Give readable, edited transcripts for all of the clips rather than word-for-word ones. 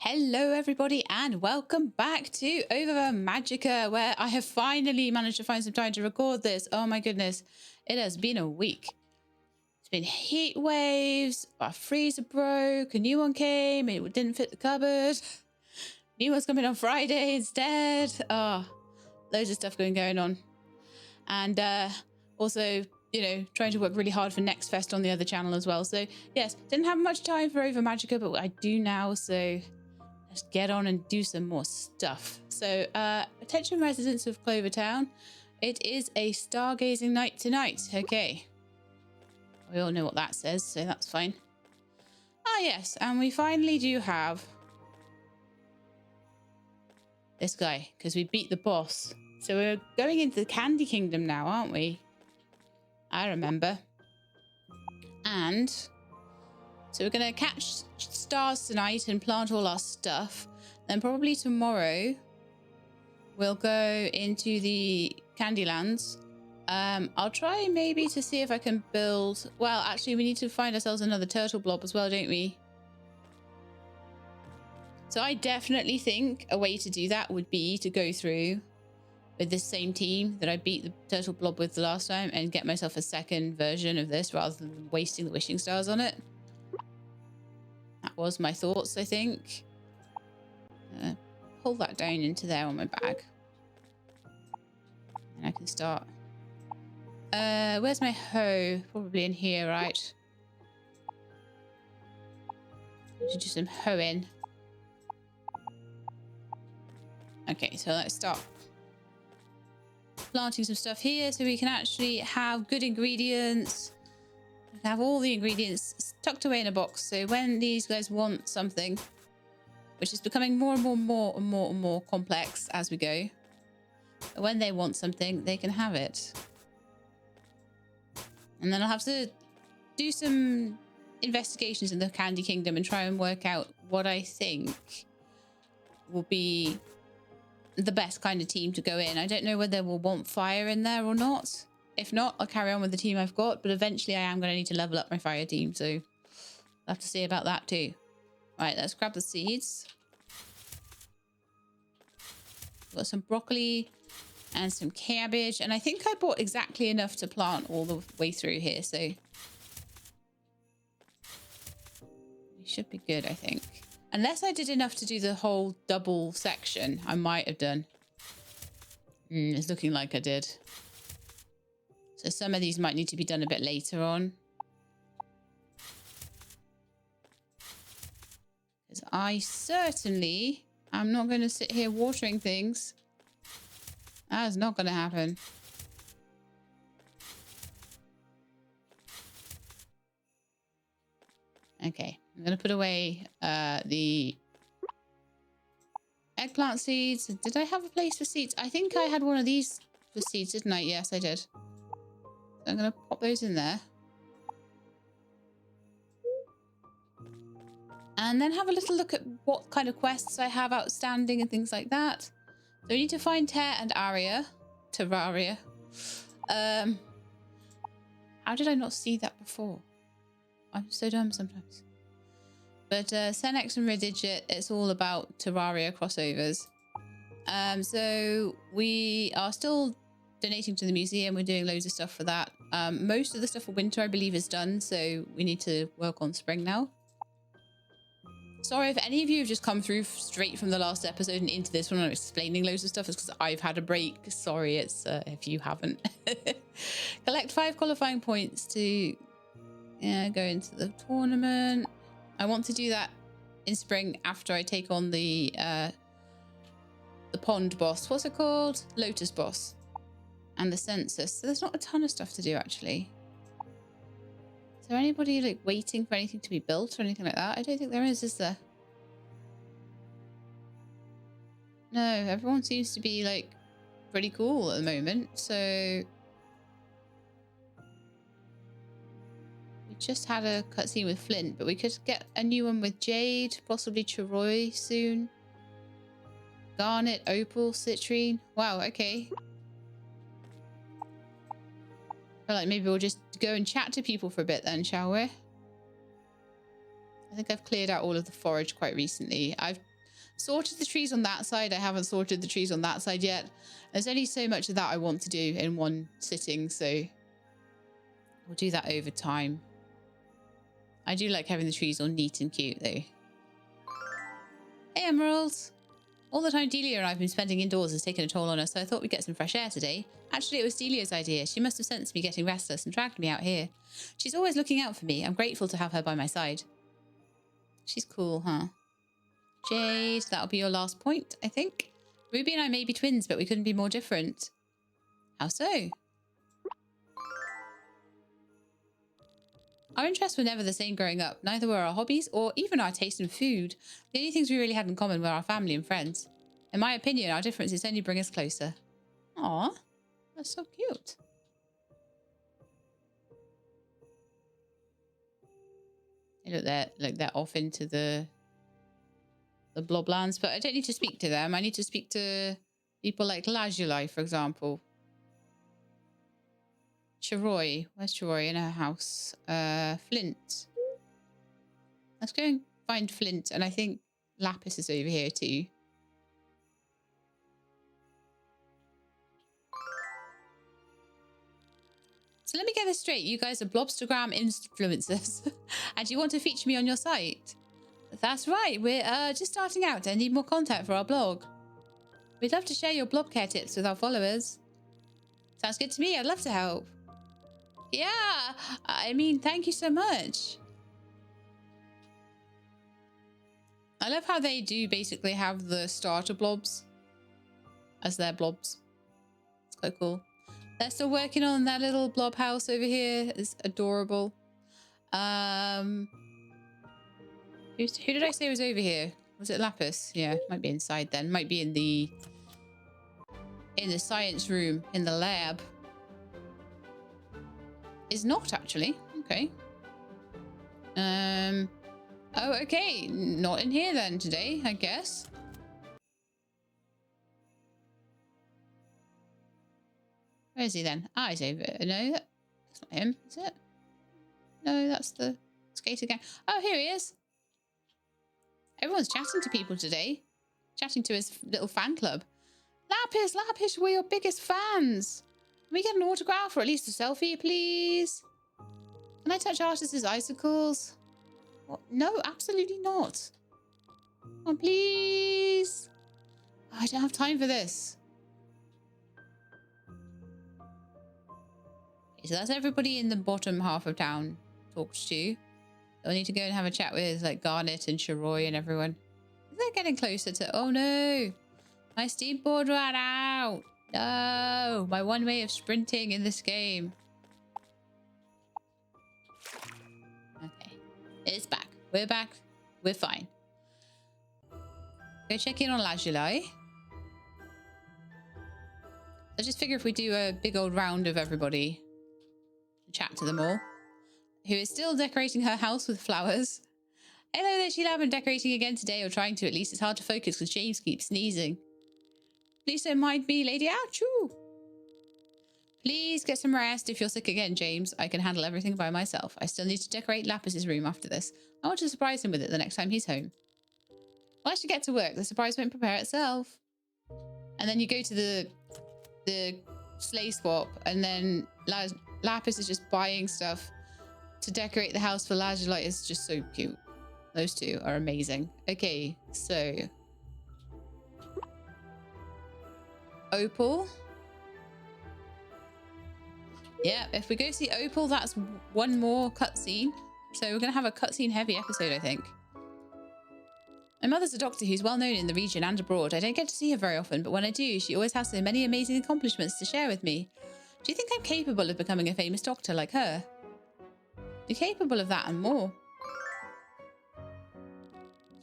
Hello everybody and welcome back to Ova Magica, where I have finally managed to find some time to record this. Oh my goodness, it has been a week. It's been heat waves, our freezer broke, a new one came, it didn't fit the cupboard. New one's coming on Friday instead. Oh, loads of stuff going on. And also, you know, trying to work really hard for Next Fest on the other channel as well. So yes, didn't have much time for Ova Magica, but I do now, so let's get on and do some more stuff. So, attention residents of Clover Town, it is a stargazing night tonight. Okay. We all know what that says, so that's fine. Ah, yes, and we finally do have this guy, because we beat the boss. So we're going into the Candy Kingdom now, aren't we? I remember. And so we're going to catch stars tonight and plant all our stuff. Then probably tomorrow we'll go into the Candylands. I'll try maybe to see if I can build... Well, actually, we need to find ourselves another turtle blob as well, don't we? So I definitely think a way to do that would be to go through with this same team that I beat the turtle blob with the last time and get myself a second version of this rather than wasting the wishing stars on it. That was my thoughts, I think. Pull that down into there on my bag. And I can start. Where's my hoe? Probably in here, right? I should do some hoeing. Okay, so let's start planting some stuff here so we can actually have good ingredients. Have all the ingredients tucked away in a box, so when these guys want something, which is becoming more and more complex as we go, when they want something, they can have it. And then I'll have to do some investigations in the Candy Kingdom and try and work out what I think will be the best kind of team to go in. I don't know whether we'll want fire in there or not. If not, I'll carry on with the team I've got, but eventually I am going to need to level up my fire team, so I'll have to see about that too. Right, let's grab the seeds. Got some broccoli and some cabbage, and I think I bought exactly enough to plant all the way through here, so we should be good, I think. Unless I did enough to do the whole double section, I might have done. It's looking like I did. So some of these might need to be done a bit later on. Because I certainly am not going to sit here watering things. That is not going to happen. Okay, I'm going to put away the eggplant seeds. Did I have a place for seeds? I think I had one of these for seeds, didn't I? Yes, I did. So I'm going to pop those in there. And then have a little look at what kind of quests I have outstanding and things like that. So we need to find Ter and Aria. Terraria. How did I not see that before? I'm so dumb sometimes. But Senex and Redigit, it's all about Terraria crossovers. So we are still donating to the museum. We're doing loads of stuff for that. Most of the stuff for winter, I believe, is done. So we need to work on spring now. Sorry if any of you have just come through straight from the last episode and into this one and I'm explaining loads of stuff. It's because I've had a break. Sorry, it's if you haven't. Collect 5 qualifying points to go into the tournament. I want to do that in spring after I take on the pond boss. What's it called? Lotus boss. And the census. So there's not a ton of stuff to do, actually. Is there anybody like waiting for anything to be built or anything like that? I don't think there is there? No, everyone seems to be like pretty cool at the moment. So we just had a cutscene with Flint, but we could get a new one with Jade, possibly Chiroy soon. Garnet, Opal, Citrine. Wow, okay. I feel like maybe we'll just go and chat to people for a bit then, shall we? I think I've cleared out all of the forage quite recently. I've sorted the trees on that side. I haven't sorted the trees on that side yet. There's only so much of that I want to do in one sitting, so we'll do that over time. I do like having the trees all neat and cute, though. Hey, Emerald! All the time Delia and I have been spending indoors has taken a toll on us, so I thought we'd get some fresh air today. Actually, it was Delia's idea. She must have sensed me getting restless and dragged me out here. She's always looking out for me. I'm grateful to have her by my side. She's cool, huh? Jade, that'll be your last point, I think. Ruby and I may be twins, but we couldn't be more different. How so? Our interests were never the same growing up. Neither were our hobbies or even our taste in food. The only things we really had in common were our family and friends. In my opinion, our differences only bring us closer. Aw, that's so cute. Look, they're off into the bloblands, but I don't need to speak to them. I need to speak to people like Lazuli, for example. Chiroy. Where's Chiroy? In her house. Flint. Let's go and find Flint. And I think Lapis is over here too. So let me get this straight. You guys are Blobstagram influencers. And you want to feature me on your site? That's right. We're just starting out and need more content for our blog. We'd love to share your blob care tips with our followers. Sounds good to me. I'd love to help. Yeah, I mean, thank you so much. I love how they do basically have the starter blobs as their blobs. It's quite cool. They're still working on that little blob house over here. It's adorable. Who did I say was over here? Was it Lapis? Yeah, might be inside then. Might be in the science room, in the lab. Is not actually. Okay. Oh, okay. Not in here then today, I guess. Where is he then? Ah, he's over. No, that's not him, is it? No, that's the skater gang. Oh, here he is. Everyone's chatting to people today. Chatting to his little fan club. Lapis, Lapis, we're your biggest fans. Can we get an autograph or at least a selfie, please? Can I touch Artis's icicles? What? No, absolutely not. Oh, please. Oh, I don't have time for this. Okay, so that's everybody in the bottom half of town talked to. I need to go and have a chat with like Garnet and Chiroy and everyone. They're getting closer to... Oh no! My steamboard ran out! No! My one way of sprinting in this game. Okay. It's back. We're back. We're fine. Go check in on Lazuli. I just figure if we do a big old round of everybody, chat to them all, who is still decorating her house with flowers. Hello there, Sheila. I've been decorating again today, or trying to at least. It's hard to focus because James keeps sneezing. Please don't mind me, Lady Achoo. Please get some rest. If you're sick again, James, I can handle everything by myself. I still need to decorate Lapis's room after this. I want to surprise him with it the next time he's home. Well, I should get to work. The surprise won't prepare itself. And then you go to the sleigh swap, and then Lapis is just buying stuff to decorate the house for Lazuli. It's just so cute. Those two are amazing. Okay, so Opal. Yeah, if we go see Opal, that's one more cutscene. So we're going to have a cutscene heavy episode, I think. My mother's a doctor who's well known in the region and abroad. I don't get to see her very often, but when I do, she always has so many amazing accomplishments to share with me. Do you think I'm capable of becoming a famous doctor like her? You're capable of that and more.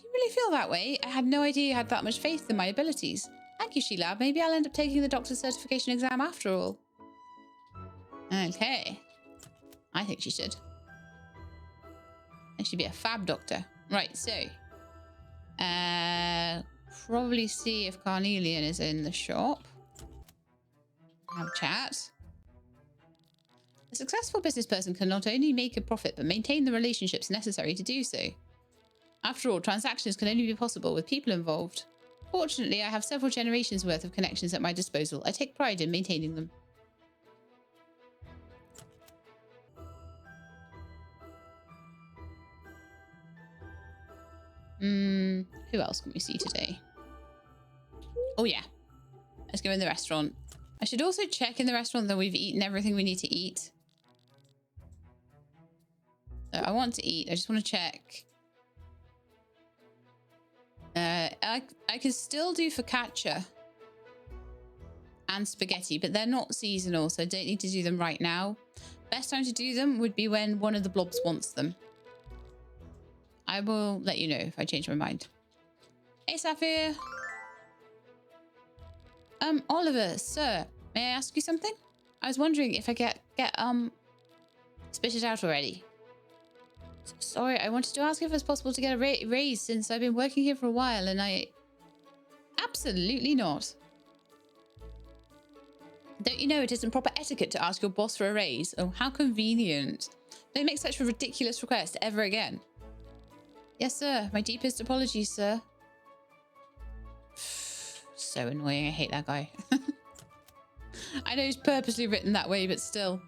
You really feel that way? I had no idea you had that much faith in my abilities. Thank you, Sheila. Maybe I'll end up taking the doctor's certification exam after all. Okay. I think she should. I should be a fab doctor. Right, so. Probably see if Carnelian is in the shop. Have a chat. A successful business person can not only make a profit, but maintain the relationships necessary to do so. After all, transactions can only be possible with people involved. Fortunately, I have several generations worth of connections at my disposal. I take pride in maintaining them. Who else can we see today? Oh yeah, let's go in the restaurant. I should also check in the restaurant that we've eaten everything we need to eat. So I want to eat. I just want to check. I can still do focaccia and spaghetti, but they're not seasonal, so I don't need to do them right now. Best time to do them would be when one of the blobs wants them. I will let you know if I change my mind. Hey, Sapphire. Oliver, sir, may I ask you something? I was wondering if I get spit it out already. Sorry, I wanted to ask if it's possible to get a raise since I've been working here for a while and I... Absolutely not. Don't you know it isn't proper etiquette to ask your boss for a raise? Oh, how convenient. Don't make such a ridiculous request ever again. Yes, sir. My deepest apologies, sir. So annoying. I hate that guy. I know he's purposely written that way, but still.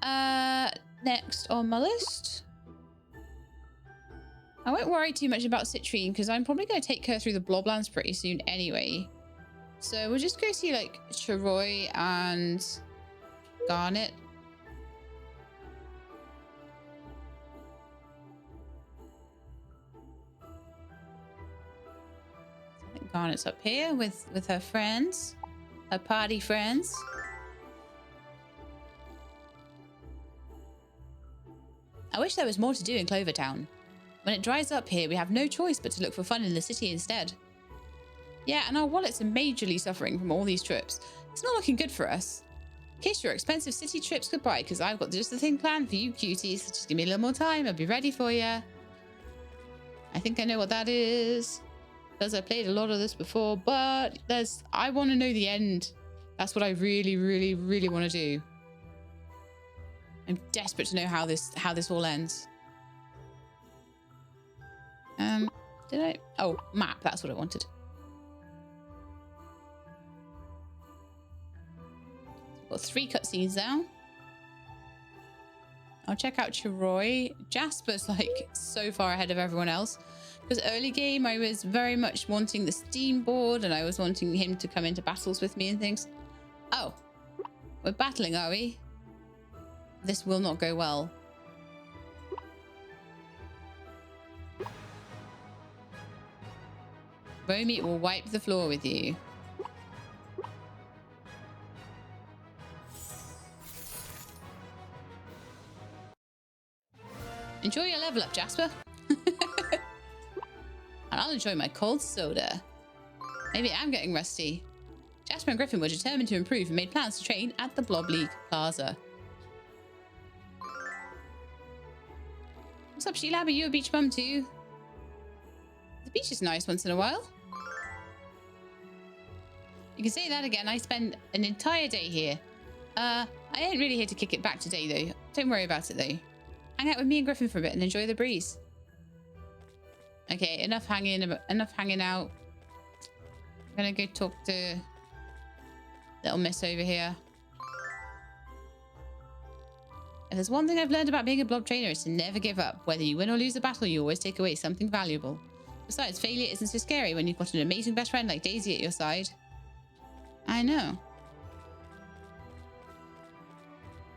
Next on my list. I won't worry too much about Citrine because I'm probably going to take her through the Bloblands pretty soon anyway. So we'll just go see like Chiroy and Garnet. I think Garnet's up here with her friends, her party friends. I wish there was more to do in Clover Town. When it dries up here, we have no choice but to look for fun in the city instead. Yeah, and our wallets are majorly suffering from all these trips. It's not looking good for us. Kiss your expensive city trips goodbye, because I've got just the thing planned for you cuties. Just give me a little more time, I'll be ready for you. I think I know what that is, because I played a lot of this before, but I want to know the end. That's what I really, really, really want to do. I'm desperate to know how this all ends. Did I? Oh, map. That's what I wanted. Got 3 cutscenes now. I'll check out Chiroy. Jasper's like so far ahead of everyone else. Because early game, I was very much wanting the Steam board and I was wanting him to come into battles with me and things. Oh, we're battling, are we? This will not go well. Romy will wipe the floor with you. Enjoy your level up, Jasper. And I'll enjoy my cold soda. Maybe I'm getting rusty. Jasper and Griffin were determined to improve and made plans to train at the Blob League Plaza. What's up, Sheila? Are you a beach bum too? The beach is nice once in a while. You can say that again. I spend an entire day here. I ain't really here to kick it back today, though. Don't worry about it, though. Hang out with me and Griffin for a bit and enjoy the breeze. Okay, enough hanging out. I'm gonna go talk to little miss over here. If there's one thing I've learned about being a blob trainer, is to never give up. Whether you win or lose a battle, you always take away something valuable. Besides, failure isn't so scary when you've got an amazing best friend like Daisy at your side. I know.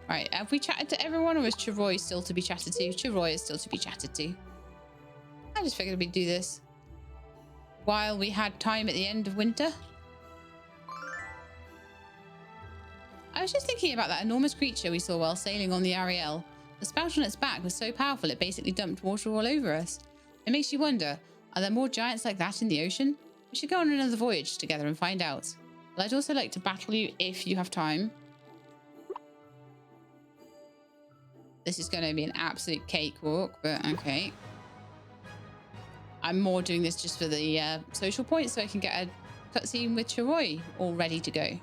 Right, have we chatted to everyone or is Chiroy still to be chatted to? Chiroy is still to be chatted to. I just figured we'd do this while we had time at the end of winter. I was just thinking about that enormous creature we saw while sailing on the Ariel. The spout on its back was so powerful it basically dumped water all over us. It makes you wonder, are there more giants like that in the ocean? We should go on another voyage together and find out. But I'd also like to battle you if you have time. This is going to be an absolute cakewalk, but okay. I'm more doing this just for the social points so I can get a cutscene with Chiroy all ready to go.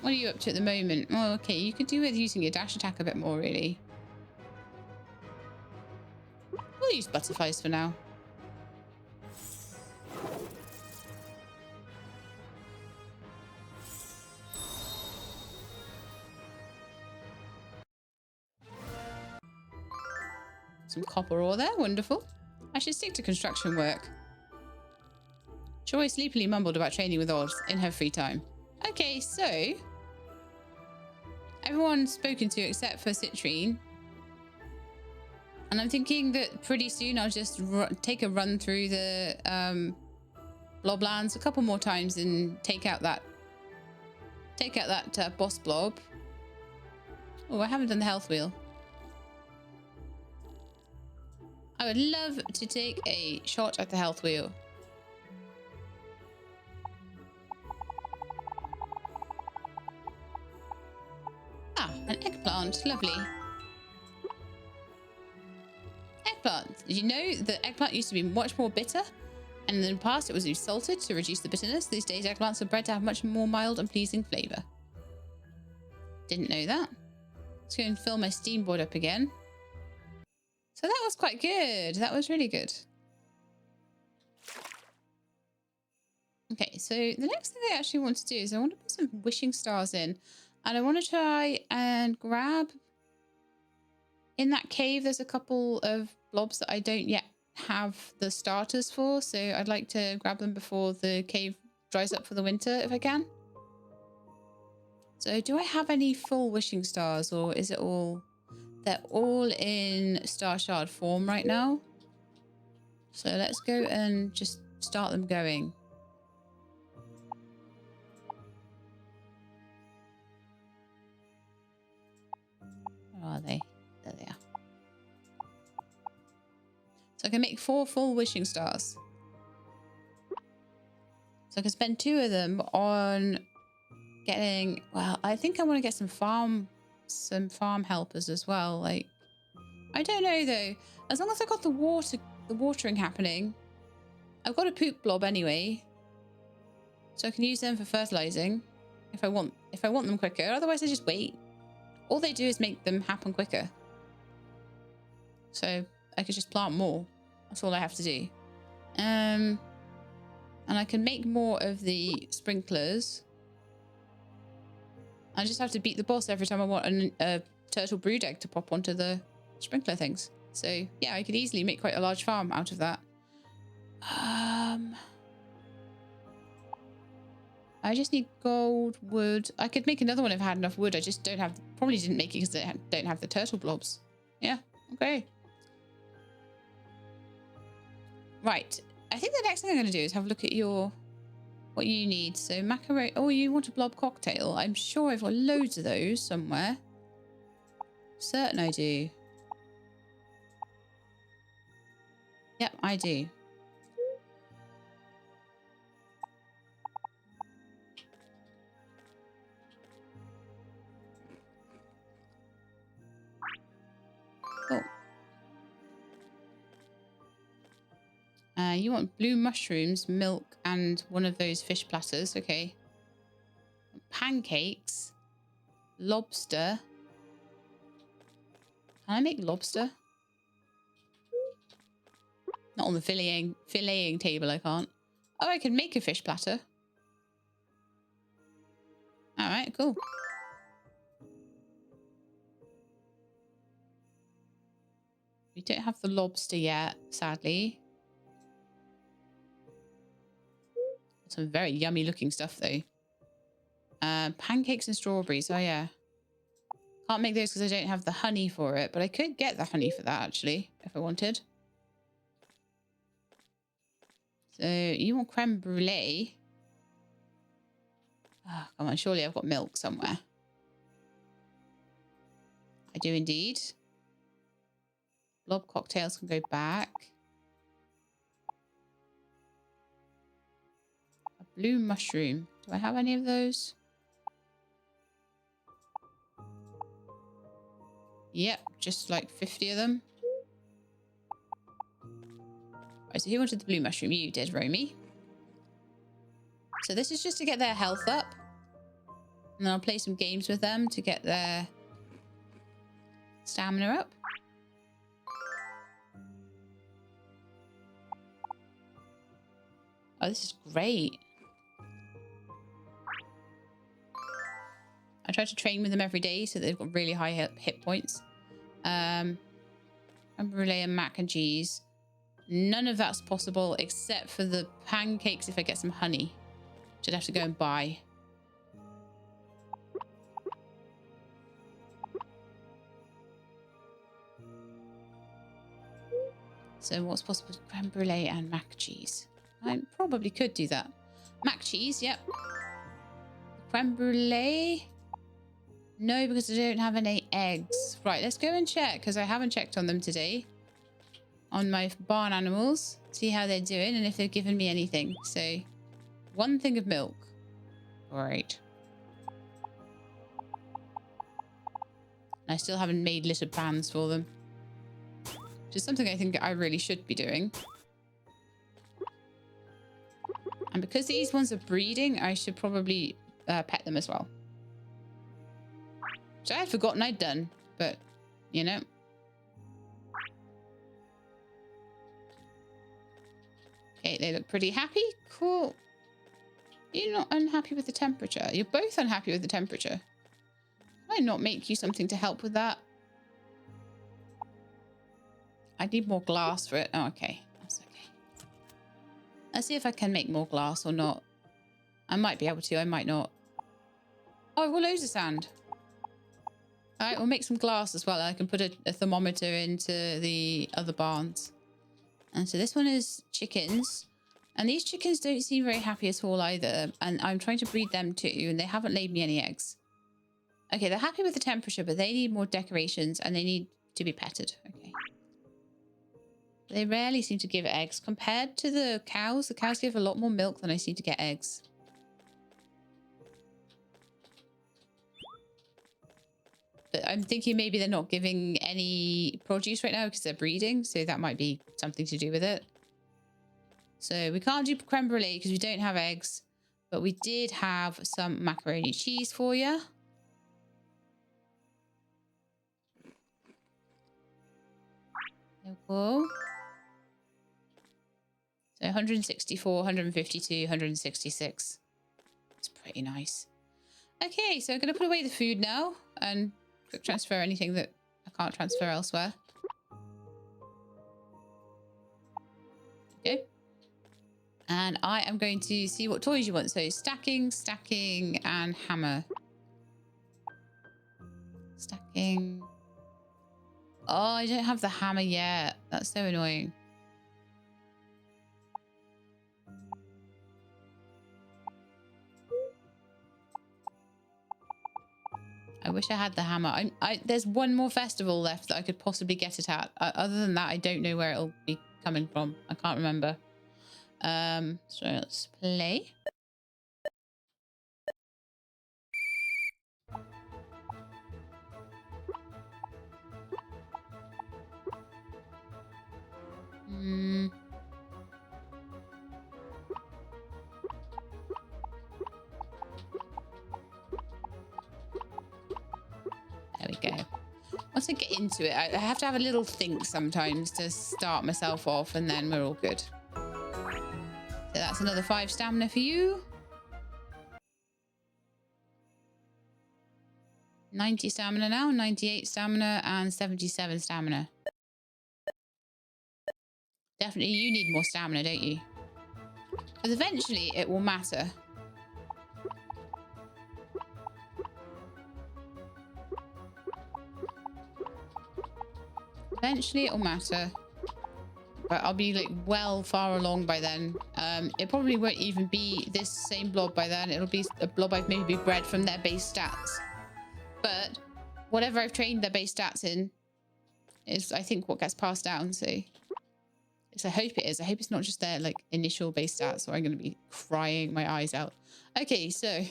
What are you up to at the moment? Oh, okay, you could do with using your dash attack a bit more, really. We'll use butterflies for now. Some copper ore there. Wonderful. I should stick to construction work. Joy sleepily mumbled about training with Oz in her free time. Okay, so everyone's spoken to except for Citrine. And I'm thinking that pretty soon I'll just take a run through the bloblands a couple more times and take out that boss blob. Oh, I haven't done the health wheel. I would love to take a shot at the health wheel. Ah, an eggplant. Lovely. Eggplant. Did you know that eggplant used to be much more bitter? And in the past, it was used salted to reduce the bitterness. These days, eggplants are bred to have much more mild and pleasing flavour. Didn't know that. Let's go and fill my steam board up again. So that was quite good. That was really good. Okay, so the next thing I actually want to do is I want to put some wishing stars in. And I want to try and grab... In that cave, there's a couple of blobs that I don't yet have the starters for. So I'd like to grab them before the cave dries up for the winter, if I can. So do I have any full wishing stars, or is it all... They're all in Star Shard form right now. So let's go and just start them going. Where are they? There they are. So I can make 4 full wishing stars. So I can spend 2 of them on getting... Well, I think I want to get some farm helpers as well. Like, I don't know though. As long as I got the watering happening. I've got a poop blob anyway, so I can use them for fertilizing if I want them quicker. Otherwise, I just wait. All they do is make them happen quicker. So I could just plant more. That's all I have to do. And I can make more of the sprinklers. I just have to beat the boss every time I want a turtle brood egg to pop onto the sprinkler things. So yeah, I could easily make quite a large farm out of that. I just need gold, wood. I could make another one if I had enough wood. I just don't have... Probably didn't make it because I don't have the turtle blobs. Yeah, okay. Right. I think the next thing I'm going to do is have a look at what you need. So macaroni... Oh, you want a blob cocktail? I'm sure I've got loads of those somewhere. Certain I do. Yep, I do. Cool. You want blue mushrooms, milk, and one of those fish platters. Okay. Pancakes. Lobster. Can I make lobster? Not on the filleting table, I can't. Oh, I can make a fish platter. Alright, cool. We don't have the lobster yet, sadly. Some very yummy looking stuff though. Pancakes and strawberries. Oh yeah. Can't make those because I don't have the honey for it, but I could get the honey for that actually, if I wanted. So you want creme brulee? Oh, come on, surely I've got milk somewhere. I do indeed. Blob cocktails can go back. A blue mushroom. Do I have any of those? Yep, just like 50 of them. Right, so who wanted the blue mushroom? You did, Romy. So this is just to get their health up. And then I'll play some games with them to get their stamina up. this is great. I try to train with them every day so they've got really high hit points. Creme brulee and mac and cheese. None of that's possible except for the pancakes if I get some honey, which I'd have to go and buy. So what's possible? Creme brulee and mac cheese. I probably could do that. Mac cheese, yep. Creme brulee. No, because I don't have any eggs. Right, let's go and check, because I haven't checked on them today. On my barn animals. See how they're doing and if they've given me anything. So, 1 thing of milk. Great. I still haven't made litter pans for them. Which is something I think I really should be doing. And because these ones are breeding, I should probably pet them as well. Which I had forgotten I'd done, but, you know. Okay, they look pretty happy. Cool. You're not unhappy with the temperature. You're both unhappy with the temperature. Might not make you something to help with that. I need more glass for it. Oh, okay. That's okay. Let's see if I can make more glass or not. I might be able to. I might not. Oh, I've got loads of sand. All right, we'll make some glass as well. I can put a thermometer into the other barns. And so this one is chickens. And these chickens don't seem very happy at all either. And I'm trying to breed them too. And they haven't laid me any eggs. Okay, they're happy with the temperature, but they need more decorations. And they need to be petted. Okay. They rarely seem to give eggs. Compared to the cows give a lot more milk than I seem to get eggs. But I'm thinking maybe they're not giving any produce right now because they're breeding. So that might be something to do with it. So we can't do creme brulee because we don't have eggs. But we did have some macaroni cheese for you. There we go. So 164, 152, 166. It's pretty nice. Okay, so I'm going to put away the food now and quick transfer anything that I can't transfer elsewhere. Okay. And I am going to see what toys you want. So stacking, stacking, and hammer. Stacking. Oh, I don't have the hammer yet. That's so annoying. I wish I had the hammer. There's one more festival left that I could possibly get it at. Other than that, I don't know where it'll be coming from. I can't remember. So let's play. There we go. Once I get into it, I have to have a little think sometimes to start myself off, and then we're all good. So that's another 5 stamina for you. 90 stamina now, 98 stamina, and 77 stamina. Definitely you need more stamina, don't you? Because eventually it will matter. Eventually it'll matter. But I'll be like well far along by then. It probably won't even be this same blob by then. It'll be a blob I've maybe bred from their base stats. But whatever I've trained their base stats in is, I think, what gets passed down. So I hope it is. I hope it's not just their like initial base stats, or I'm going to be crying my eyes out. Okay, so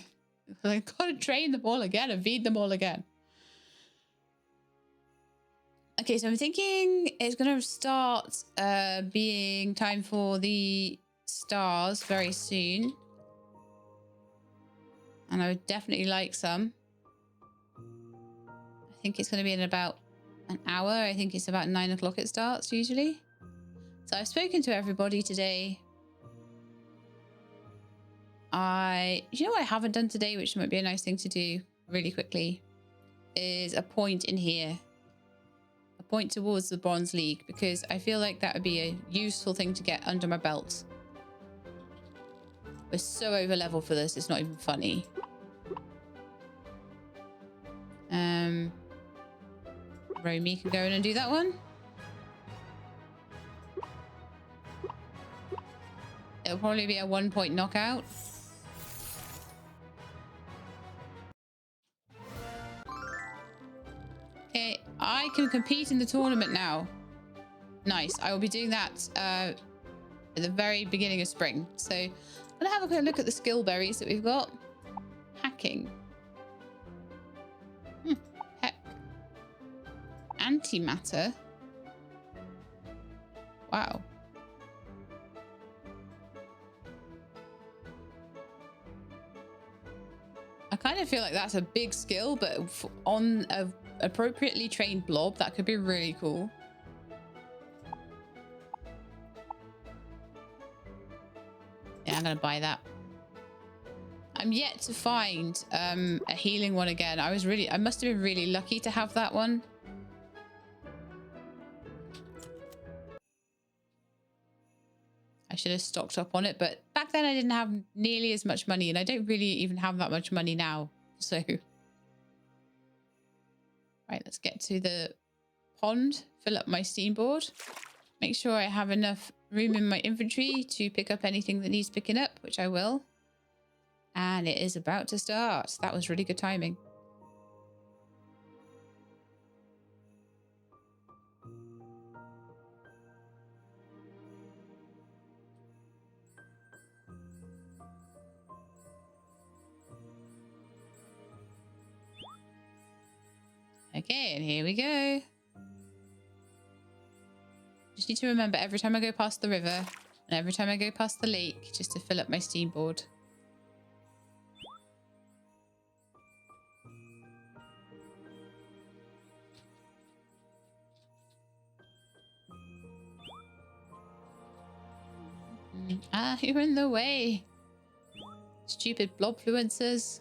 I've got to train them all again and feed them all again. Okay, so I'm thinking it's going to start being time for the stars very soon. And I would definitely like some. I think it's going to be in about an hour. I think it's about 9 o'clock it starts usually. So I've spoken to everybody today. You know what I haven't done today, which might be a nice thing to do really quickly, is a point in here. A point towards the Bronze League, because I feel like that would be a useful thing to get under my belt. We're so over level for this, it's not even funny. Romy can go in and do that one. It'll probably be a 1-point knockout. Okay, I can compete in the tournament now. Nice. I will be doing that at the very beginning of spring. So I'm gonna have a quick look at the skill berries that we've got. Hacking. Heck. Antimatter. Wow. I kind of feel like that's a big skill, but on a appropriately trained blob, that could be really cool. Yeah, I'm gonna buy that. I'm yet to find a healing one again. I must have been really lucky to have that one. I should have stocked up on it, but back then I didn't have nearly as much money, and I don't really even have that much money now. So, right, let's get to the pond, fill up my steamboard, make sure I have enough room in my inventory to pick up anything that needs picking up, which I will. And it is about to start. That was really good timing. Okay, and here we go. Just need to remember every time I go past the river and every time I go past the lake, just to fill up my steamboard. Ah, you're in the way. Stupid blobfluencers.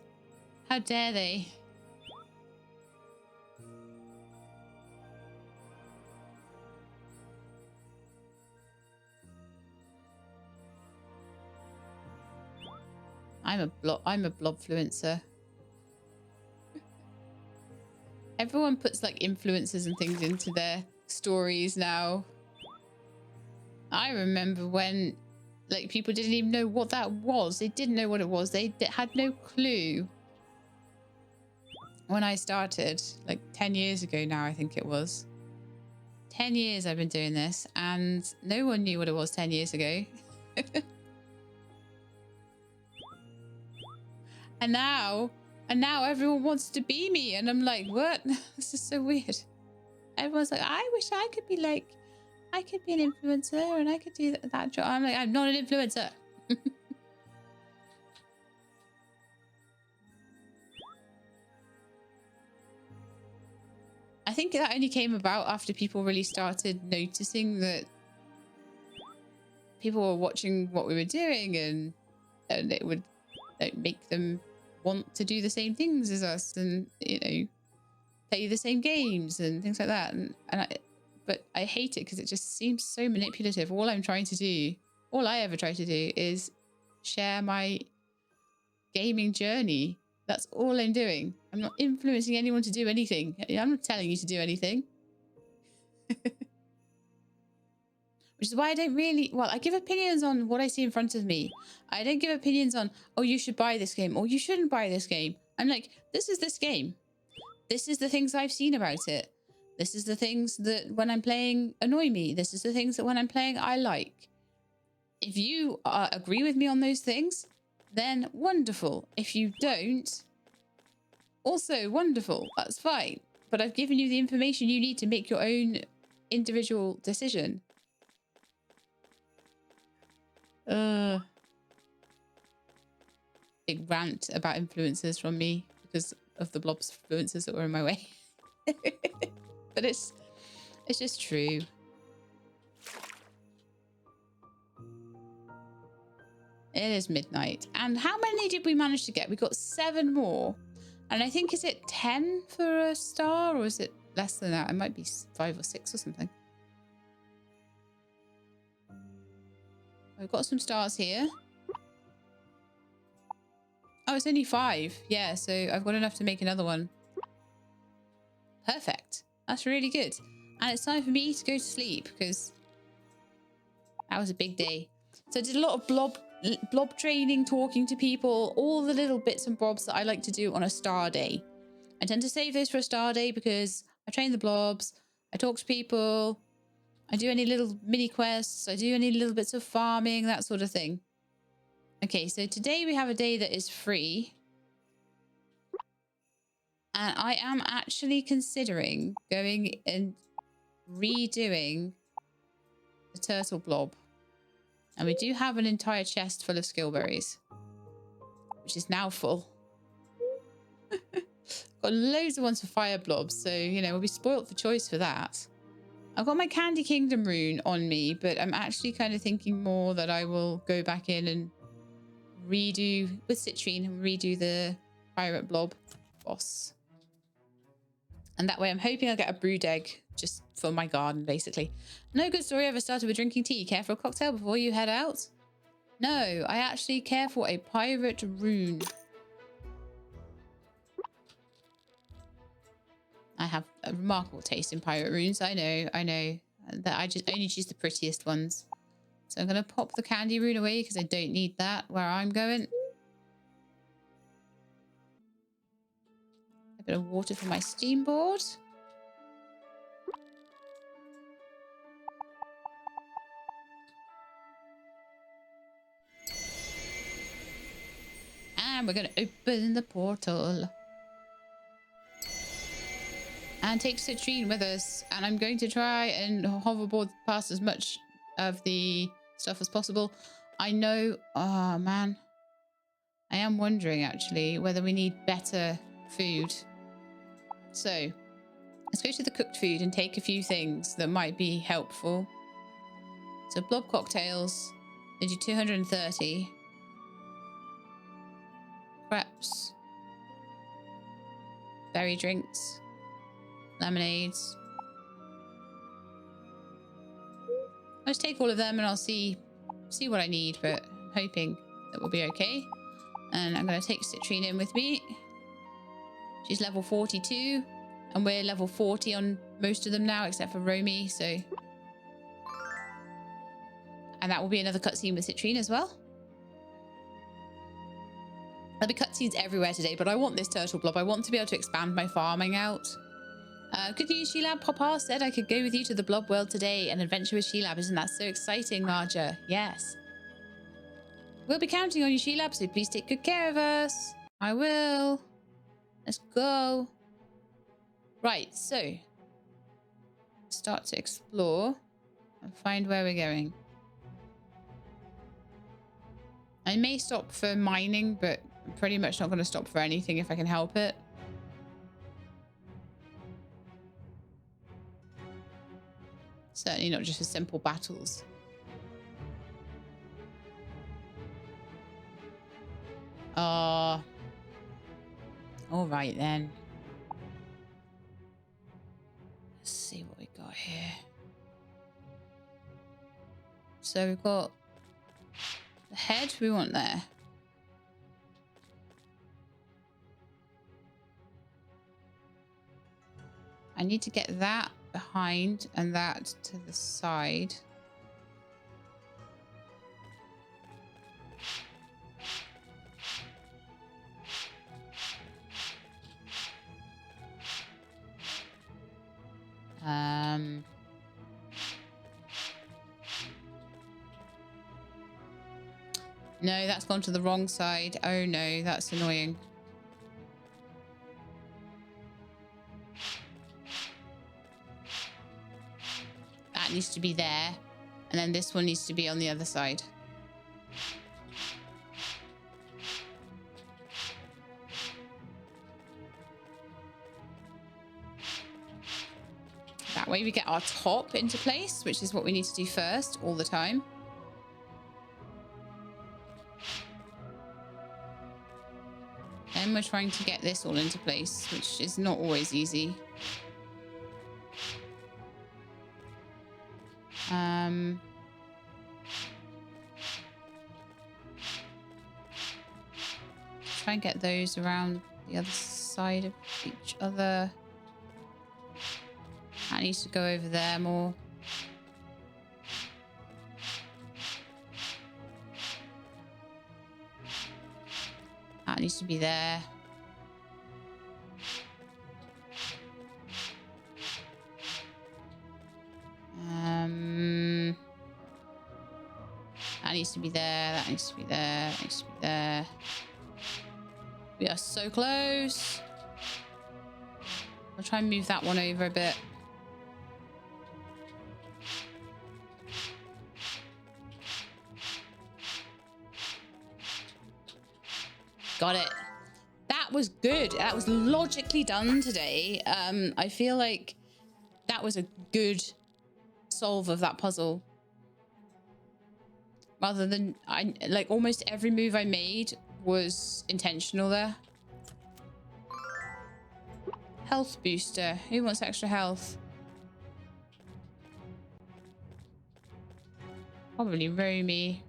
How dare they? I'm a blobfluencer. Everyone puts like influencers and things into their stories now. I remember when like people didn't even know what that was. They didn't know what it was. They had no clue. When I started, like 10 years ago now, I think it was. 10 years I've been doing this, and no one knew what it was 10 years ago. And now everyone wants to be me, and I'm like, what? This is so weird. Everyone's like, I wish I could be like, I could be an influencer and I could do that job. I'm like, I'm not an influencer. I think that only came about after people really started noticing that people were watching what we were doing, and it would make them want to do the same things as us, and play the same games and things like that. But I hate it because it just seems so manipulative. All I ever try to do is share my gaming journey. That's all I'm doing. I'm not influencing anyone to do anything. I'm not telling you to do anything. Which is why I don't really... Well, I give opinions on what I see in front of me. I don't give opinions on, oh, you should buy this game, or you shouldn't buy this game. I'm like, this is this game. This is the things I've seen about it. This is the things that when I'm playing annoy me. This is the things that when I'm playing I like. If you agree with me on those things, then wonderful. If you don't, also wonderful. That's fine. But I've given you the information you need to make your own individual decision. Big rant about influencers from me because of the blobs influencers that were in my way. But it's just true. It is midnight. And how many did we manage to get? We got 7 more. And I think, is it 10 for a star, or is it less than that? It might be 5 or 6 or something. We've got some stars here. Oh, it's only 5. Yeah, so I've got enough to make another one. Perfect. That's really good. And it's time for me to go to sleep because that was a big day. So I did a lot of blob training, talking to people, all the little bits and bobs that I like to do on a star day. I tend to save those for a star day because I train the blobs, I talk to people, I do any little mini quests, I do any little bits of farming, that sort of thing. Okay, so today we have a day that is free. And I am actually considering going and redoing the turtle blob. And we do have an entire chest full of skill berries, which is now full. Got loads of ones for fire blobs, so, you know, we'll be spoilt for choice for that. I've got my Candy Kingdom rune on me, but I'm actually kind of thinking more that I will go back in and redo, with Citrine, and redo the pirate blob boss. And that way I'm hoping I'll get a brood egg just for my garden, basically. No good story ever started with drinking tea. Care for a cocktail before you head out? No, I actually care for a pirate rune. I have a remarkable taste in pirate runes. I know. That I just only choose the prettiest ones. So I'm going to pop the candy rune away because I don't need that where I'm going. A bit of water for my steamboard. And we're going to open the portal. And take Citrine with us. And I'm going to try and hoverboard past as much of the stuff as possible. I know... Oh, man. I am wondering, actually, whether we need better food. So, let's go to the cooked food and take a few things that might be helpful. So, blob cocktails. They do 230. Crepes. Berry drinks. Lemonades. I'll just take all of them and I'll see what I need, but I'm hoping that we'll be okay. And I'm going to take Citrine in with me. She's level 42 and we're level 40 on most of them now except for Romy, so... And that will be another cutscene with Citrine as well. There'll be cutscenes everywhere today, but I want this turtle blob. I want to be able to expand my farming out. Good news, Sheelab. Papa said I could go with you to the blob world today and adventure with Sheelab. Isn't that so exciting, Marja? Yes. We'll be counting on you, Sheelab, so please take good care of us. I will. Let's go. Right, so. Start to explore and find where we're going. I may stop for mining, but I'm pretty much not going to stop for anything if I can help it. Certainly not just for simple battles. All right then. Let's see what we got here. So we've got the head we want there. I need to get that behind and that to the side. No, that's gone to the wrong side. Oh no, that's annoying. That needs to be there. And then this one needs to be on the other side. That way we get our top into place, which is what we need to do first all the time. then we're trying to get this all into place, which is not always easy. Try and get those around the other side of each other. That needs to go over there more. That needs to be there. That needs to be there. That needs to be there. That needs to be there. We are so close. I'll try and move that one over a bit. Got it. That was good. That was logically done today. I feel like that was a good solve of that puzzle. Rather than, like, almost every move I made was intentional there. Health booster. Who wants extra health? Probably Romy.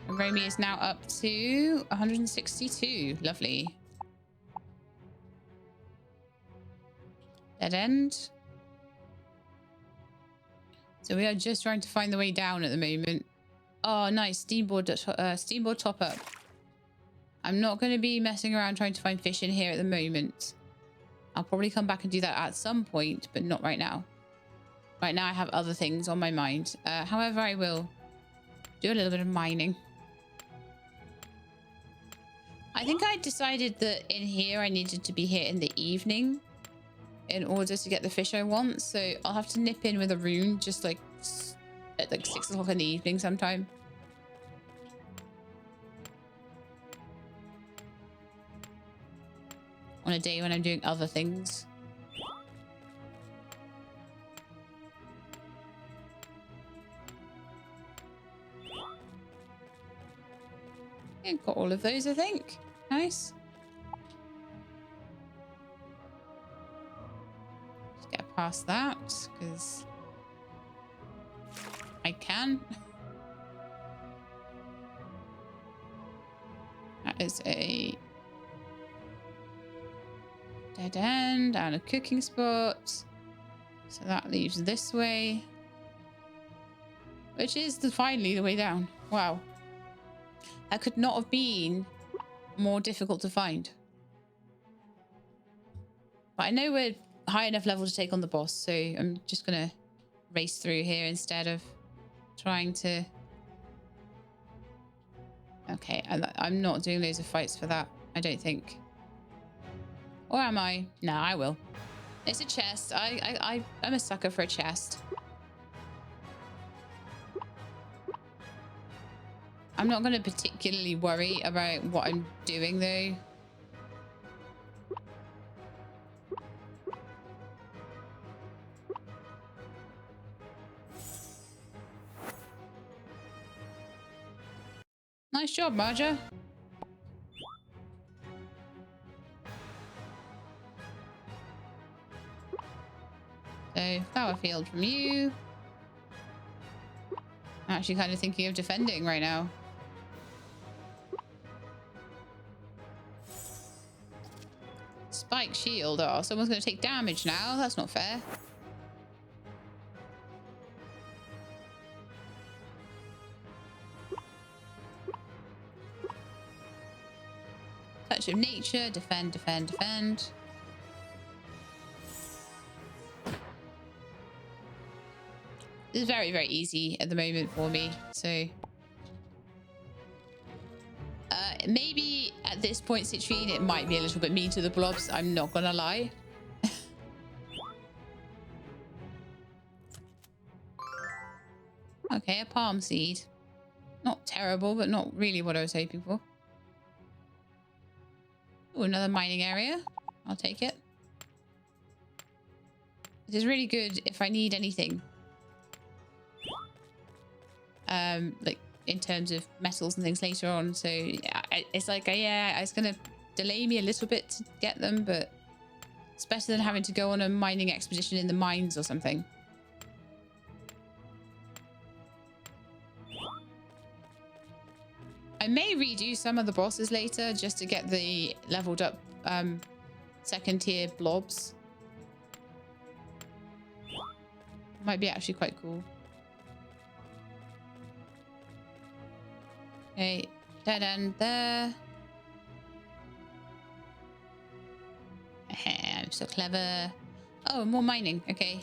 And Romy is now up to 162. Lovely. Dead end. So we are just trying to find the way down at the moment. Oh, nice. Steamboard top up. I'm not going to be messing around trying to find fish in here at the moment. I'll probably come back and do that at some point, but not right now. Right now I have other things on my mind. However, I will do a little bit of mining. I think I decided that in here I needed to be here in the evening in order to get the fish I want. So I'll have to nip in with a rune just like at like 6 o'clock in the evening sometime. On a day when I'm doing other things. Yeah, got all of those, I think. Nice. Just get past that because I can. That is a dead end and a cooking spot. So that leaves this way, which is finally the way down. Wow. That could not have been more difficult to find. But I know we're high enough level to take on the boss, so I'm just going to race through here instead of trying to... Okay, I'm not doing loads of fights for that, I don't think. Or am I? No, I will. It's a chest. I'm a sucker for a chest. I'm not going to particularly worry about what I'm doing, though. Nice job, Marja. So, flower field from you. I'm actually kind of thinking of defending right now. Spike shield. Oh, someone's going to take damage now. That's not fair. Touch of nature. Defend, defend, defend. This is very, very easy at the moment for me. So... maybe at this point, Citrine, it might be a little bit mean to the blobs. I'm not gonna lie. Okay, a palm seed. Not terrible, but not really what I was hoping for. Oh, another mining area. I'll take it. It is really good if I need anything. like in terms of metals and things later on. So it's like, yeah, it's going to delay me a little bit to get them, but it's better than having to go on a mining expedition in the mines or something. I may redo some of the bosses later just to get the leveled up second tier blobs. Might be actually quite cool. Okay, dead end there. I'm so clever. Oh, more mining. Okay.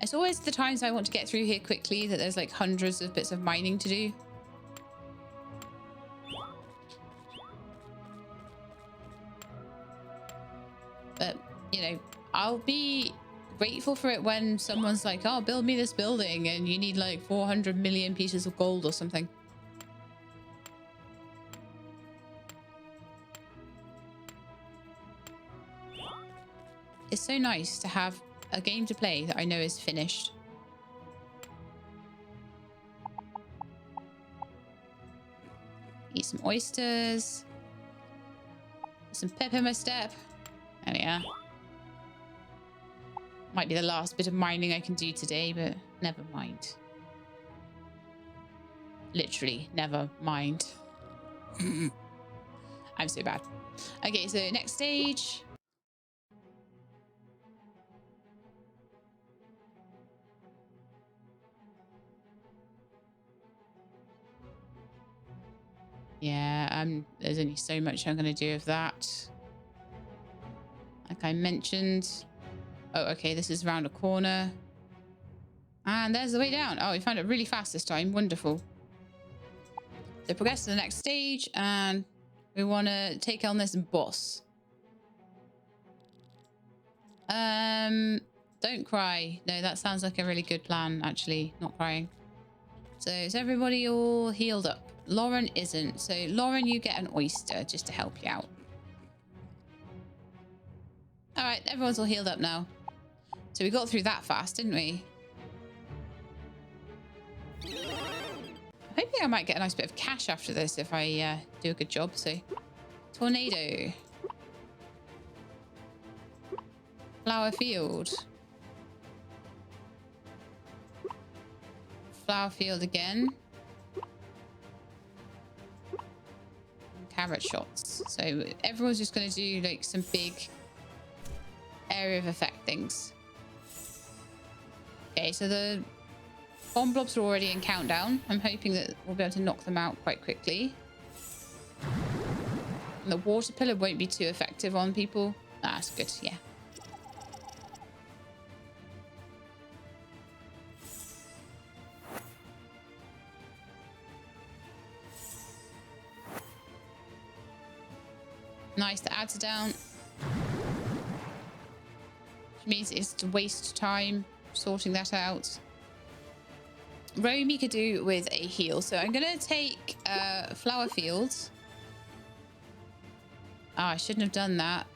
It's always the times I want to get through here quickly that there's like hundreds of bits of mining to do. But, you know, I'll be grateful for it when someone's like, oh, build me this building and you need like 400 million pieces of gold or something. It's so nice to have a game to play that I know is finished. Eat some oysters. Some pep in my step. There we are. Might be the last bit of mining I can do today, but never mind. Literally, never mind. I'm so bad. Okay, so next stage. Yeah, there's only so much I'm going to do of that. Like I mentioned. Oh, okay, this is around a corner. And there's the way down. Oh, we found it really fast this time. Wonderful. So progress to the next stage, and we want to take on this boss. Don't cry. No, that sounds like a really good plan, actually. Not crying. So is everybody all healed up? Lauren isn't. So Lauren, you get an oyster just to help you out. All right, everyone's all healed up now. So we got through that fast, didn't we? I'm hoping I might get a nice bit of cash after this if I do a good job. So tornado. Flower field. Flower field again. And carrot shots. So everyone's just going to do like some big area of effect things. Okay, so the bomb blobs are already in countdown. I'm hoping that we'll be able to knock them out quite quickly. And the water pillar won't be too effective on people. That's good, yeah. Nice, the ads are down. Which means it's to waste time sorting that out. Romy could do with a heal. So I'm going to take flower fields. Oh, I shouldn't have done that.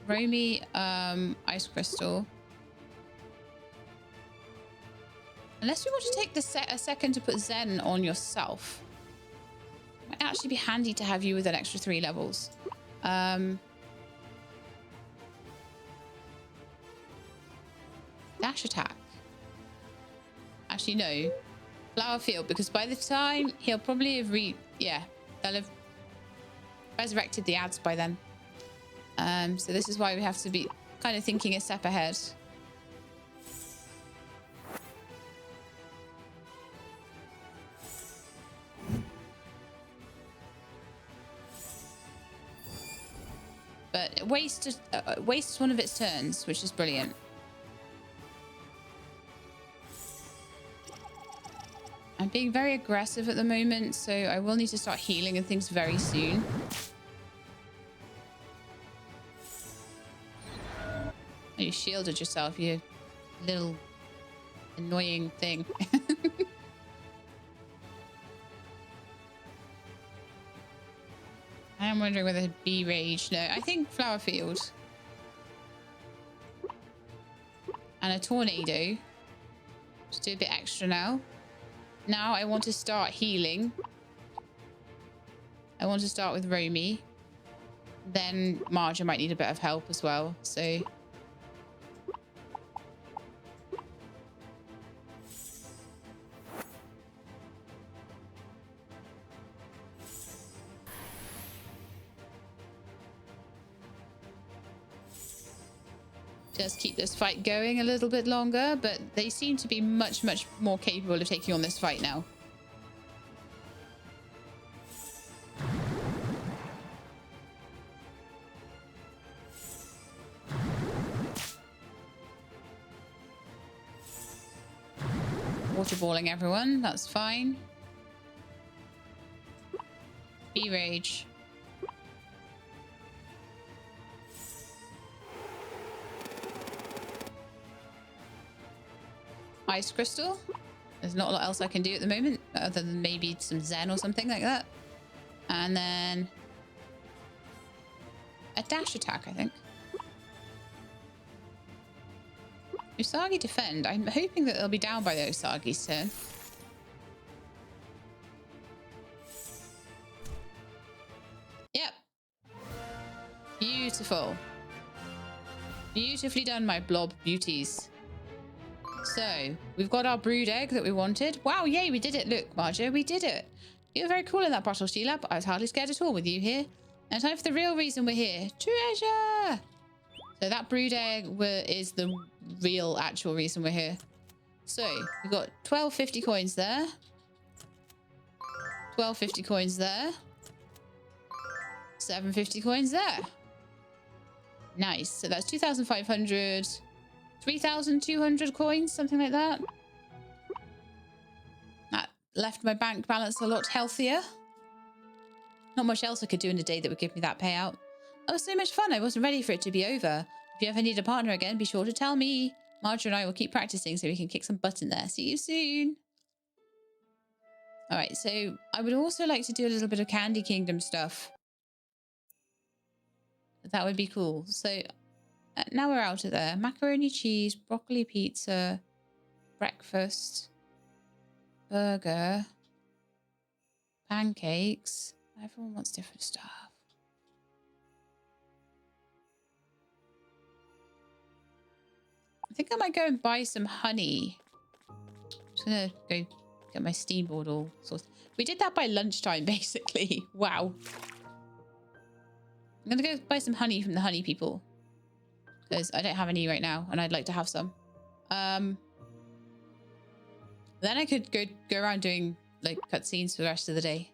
Romy, ice crystal. Unless you want to take a second to put Zen on yourself. Might actually be handy to have you with an extra 3 levels. Dash attack. Actually, no. Flower field, because by the time he'll probably have they'll have resurrected the ads by then. So this is why we have to be kind of thinking a step ahead. But it wastes one of its turns, which is brilliant. I'm being very aggressive at the moment, so I will need to start healing and things very soon. Oh, you shielded yourself, you little annoying thing. I am wondering whether it'd be rage. No, I think flower field. And a tornado. Just do a bit extra now. Now I want to start healing. I want to start with Romy. Then Marge, I might need a bit of help as well. So just keep this fight going a little bit longer, but they seem to be much, much more capable of taking on this fight now. Waterballing everyone, that's fine. Be rage. Ice crystal. There's not a lot else I can do at the moment, other than maybe some Zen or something like that. And then a dash attack, I think. Usagi defend. I'm hoping that they'll be down by the Usagi's turn. Yep. Beautiful. Beautifully done, my blob beauties. So, we've got our brood egg that we wanted. Wow, yay, we did it. Look, Marjo, we did it. You were very cool in that bottle, Sheila, but I was hardly scared at all with you here. And time for the real reason we're here. Treasure! So that brood egg is the real, actual reason we're here. So, we've got 1250 coins there. 1250 coins there. 750 coins there. Nice. So that's 2,500... 3,200 coins, something like that. That left my bank balance a lot healthier. Not much else I could do in a day that would give me that payout. That was so much fun. I wasn't ready for it to be over. If you ever need a partner again, be sure to tell me. Marjorie and I will keep practicing so we can kick some butt in there. See you soon. All right, so I would also like to do a little bit of Candy Kingdom stuff. That would be cool. So now we're out of there. Macaroni cheese, broccoli pizza, breakfast, burger, pancakes. Everyone wants different stuff. I think I might go and buy some honey. I'm just gonna go get my steamboard all sorted. We did that by lunchtime, basically. Wow. I'm gonna go buy some honey from the honey people, because I don't have any right now, and I'd like to have some. Then I could go around doing like cutscenes for the rest of the day.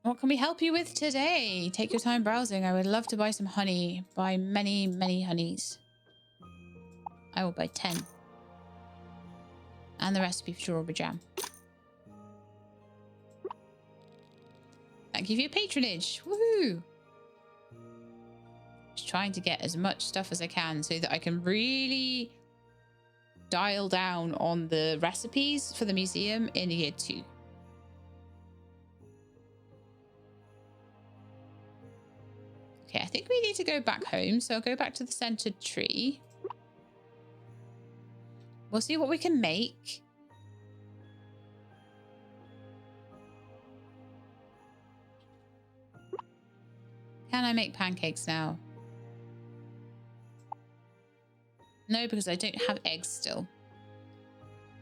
What can we help you with today? Take your time browsing. I would love to buy some honey. Buy many, many honeys. I will buy 10. And the recipe for strawberry jam. Thank you for your patronage. Woohoo! Just trying to get as much stuff as I can so that I can really dial down on the recipes for the museum in year 2. Okay, I think we need to go back home. So I'll go back to the centered tree. We'll see what we can make. Can I make pancakes now? No, because I don't have eggs still.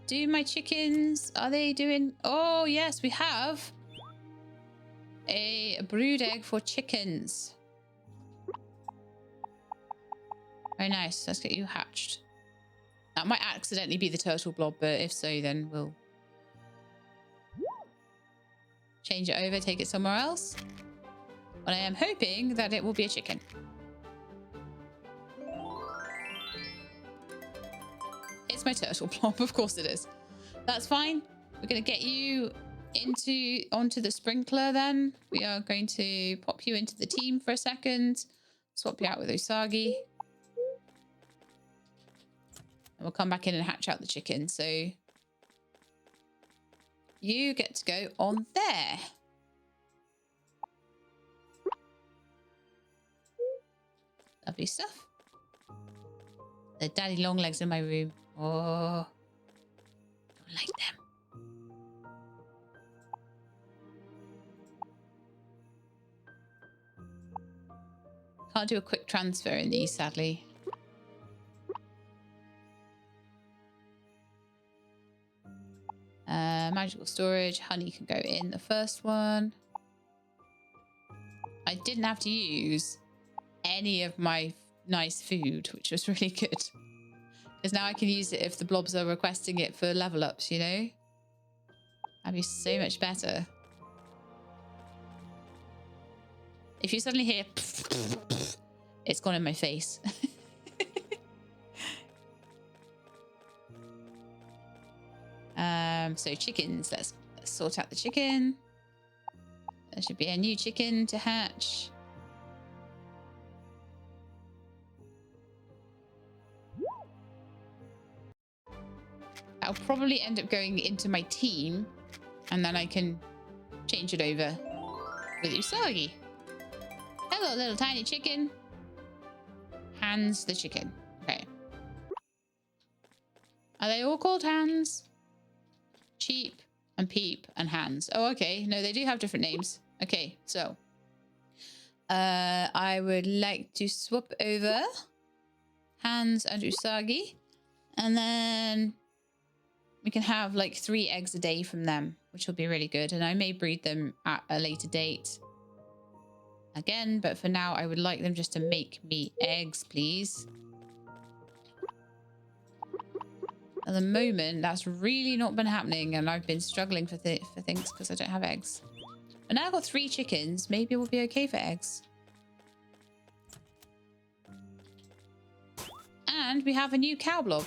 Do my chickens, are they doing... Oh, yes, we have a brood egg for chickens. Very nice. Let's get you hatched. That might accidentally be the turtle blob, but if so, then we'll change it over, take it somewhere else. But I am hoping that it will be a chicken. It's my turtle blob. Of course it is. That's fine. We're going to get you onto the sprinkler then. We are going to pop you into the team for a second. Swap you out with Usagi. And we'll come back in and hatch out the chicken. So you get to go on there. Lovely stuff. The daddy long legs in my room. Oh, don't like them. Can't do a quick transfer in these, sadly. Magical storage. Honey can go in the first one. I didn't have to use any of my nice food, which was really good. Because now I can use it if the blobs are requesting it for level ups, you know? That'd be so much better. If you suddenly hear it's gone in my face. So chickens, let's sort out the chicken. There should be a new chicken to hatch. I'll probably end up going into my team and then I can change it over with Usagi. Hello, little tiny chicken. Hans the chicken. Okay. Are they all called Hans? Cheap and Peep and Hans. Oh, okay. No, they do have different names. Okay, so I would like to swap over Hans and Usagi, and then we can have like 3 eggs a day from them, which will be really good. And I may breed them at a later date again, but for now I would like them just to make me eggs, please. At the moment, that's really not been happening, and I've been struggling for things because I don't have eggs. But now I've got 3 chickens. Maybe we'll be okay for eggs. And we have a new cow blob.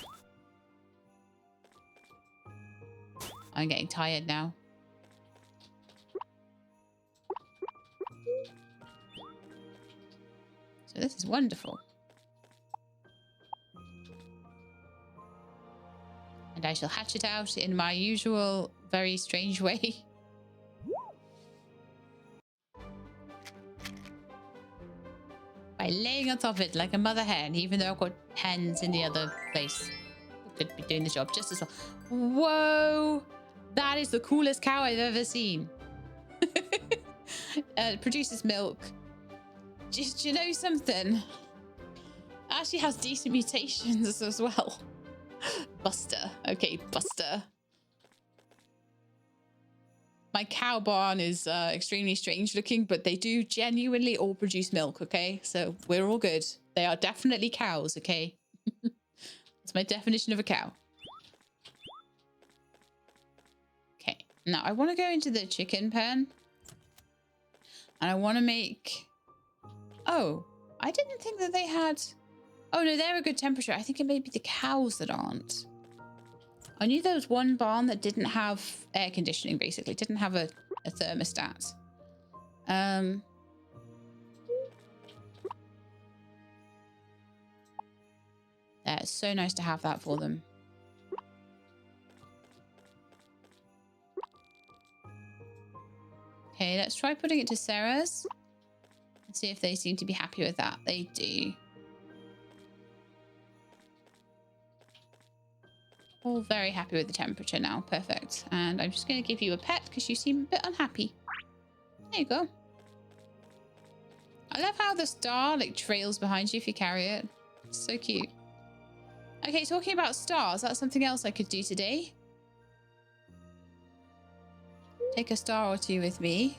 I'm getting tired now. So this is wonderful. And I shall hatch it out in my usual, very strange way. By laying on top of it like a mother hen, even though I've got hens in the other place. Could be doing the job just as well. Whoa! That is the coolest cow I've ever seen. It produces milk. Do you know something? It actually has decent mutations as well. Buster. Okay, Buster. My cow barn is extremely strange looking, but they do genuinely all produce milk, okay? So we're all good. They are definitely cows, okay? That's my definition of a cow. Okay, now I want to go into the chicken pen. And I want to make... Oh, I didn't think that they had... Oh, no, they're a good temperature. I think it may be the cows that aren't. I knew there was one barn that didn't have air conditioning, basically. Didn't have a thermostat. Yeah, it's so nice to have that for them. Okay, let's try putting it to Sarah's. And see if they seem to be happy with that. They do. All very happy with the temperature now. Perfect. And I'm just going to give you a pet because you seem a bit unhappy. There you go. I love how the star like trails behind you if you carry it. It's so cute. Okay, talking about stars, that's something else I could do today. Take a star or 2 with me.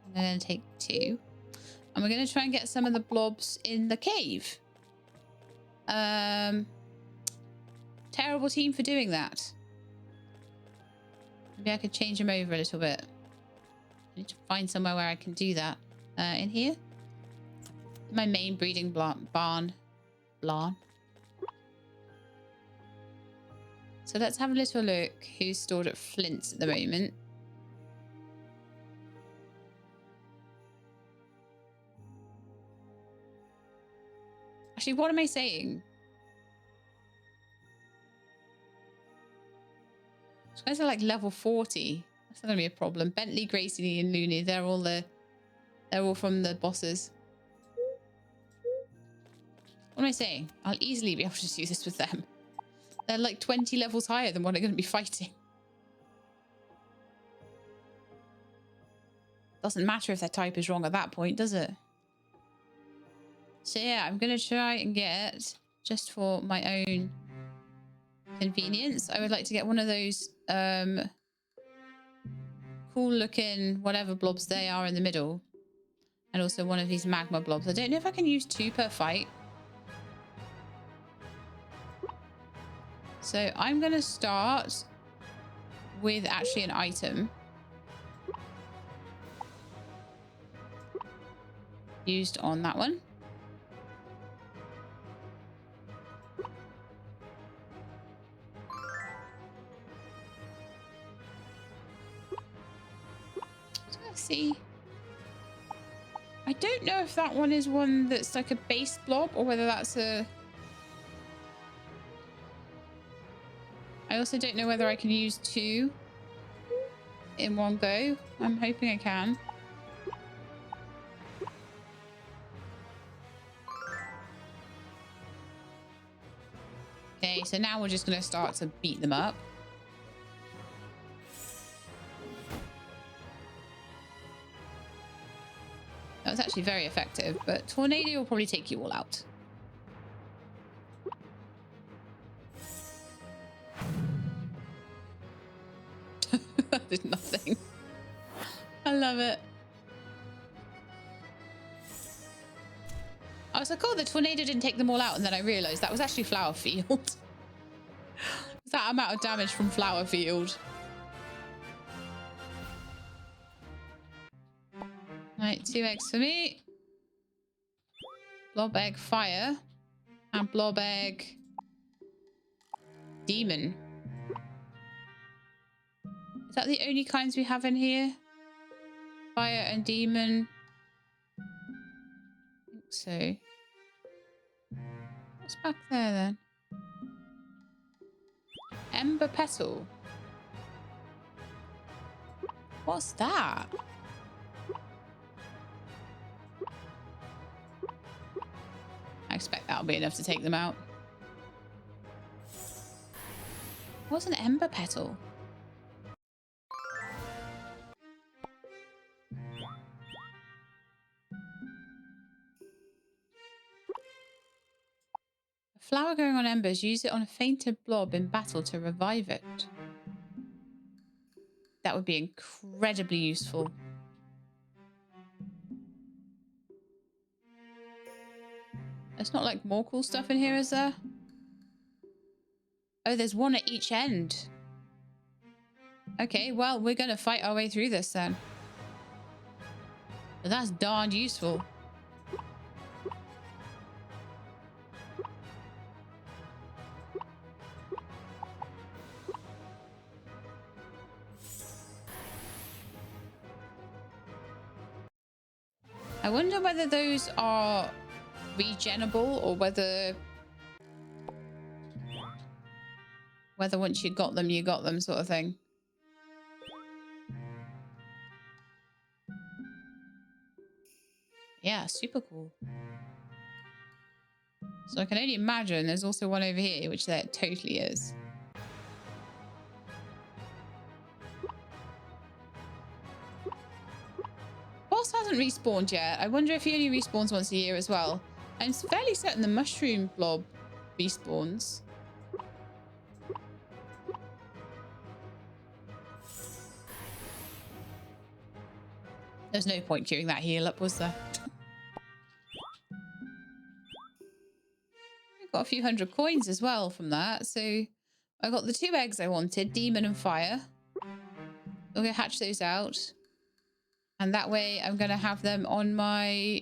I'm going to take 2. And we're going to try and get some of the blobs in the cave. Terrible team for doing that. Maybe I could change them over a little bit. I need to find somewhere where I can do that. In here? My main breeding barn. So let's have a little look who's stored at Flint's at the moment. Actually, what am I saying? These guys are like level 40. That's not going to be a problem. Bentley, Gracie, and Looney, they're all the They're all from the bosses. What am I saying? I'll easily be able to do this with them. They're like 20 levels higher than what I'm going to be fighting. Doesn't matter if their type is wrong at that point, does it? So yeah, I'm going to try and get, just for my own convenience, I would like to get one of those cool looking whatever blobs they are in the middle. And also one of these magma blobs. I don't know if I can use 2 per fight. So I'm going to start with actually an item. Used on that one. So let's see. I don't know if that one is one that's like a base blob or whether that's a... I also don't know whether I can use 2 in one go. I'm hoping I can. Okay, so now we're just going to start to beat them up. That was actually very effective, but Tornado will probably take you all out. That did nothing. I love it. I was like, oh, the tornado didn't take them all out, and then I realized that was actually Flower Field. That amount of damage from Flower Field. Right, 2 eggs for me. Blob egg fire. And blob egg demon. Is that the only kinds we have in here? Fire and demon. I think so. What's back there then? Ember petal. What's that? I expect that'll be enough to take them out. What's an ember petal? A flower growing on embers. Use it on a fainted blob in battle to revive it. That would be incredibly useful. There's not like more cool stuff in here, is there? Oh, there's one at each end. Okay, well, we're going to fight our way through this then. But that's darned useful. I wonder whether those are regenable or whether once you got them sort of thing. Yeah, super cool. So I can only imagine there's also one over here, which there totally is. Boss hasn't respawned yet. I wonder if he only respawns once a year as well. I'm fairly certain the mushroom blob respawns. There's no point queuing that heal up, was there? I got a few hundred coins as well from that. So I got the 2 eggs I wanted, demon and fire. I'm going to hatch those out. And that way I'm going to have them on my...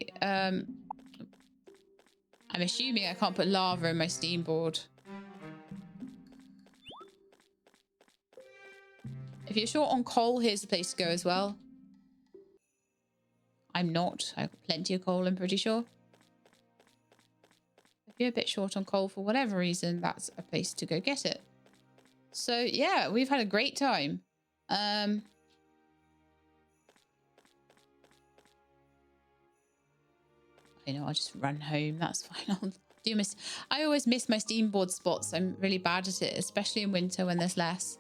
I'm assuming I can't put lava in my steam board. If you're short on coal, here's the place to go as well. I'm not. I've got plenty of coal, I'm pretty sure. If you're a bit short on coal for whatever reason, that's a place to go get it. So yeah, we've had a great time. You know, I'll just run home. That's fine. I always miss my steamboard spots. I'm really bad at it, especially in winter when there's less.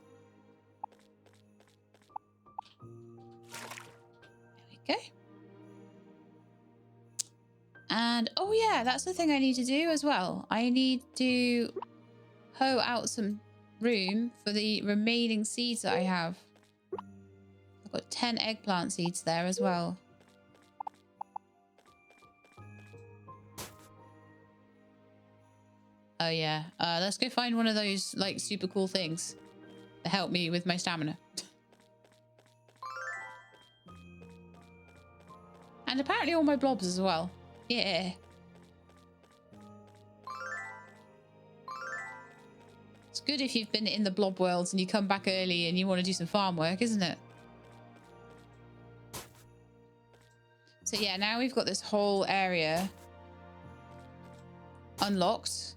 There we go. And, oh yeah, that's the thing I need to do as well. I need to hoe out some room for the remaining seeds that I have. I've got 10 eggplant seeds there as well. Oh yeah, let's go find one of those like super cool things to help me with my stamina. And apparently all my blobs as well. Yeah. It's good if you've been in the blob worlds and you come back early and you want to do some farm work, isn't it? So yeah, now we've got this whole area unlocked.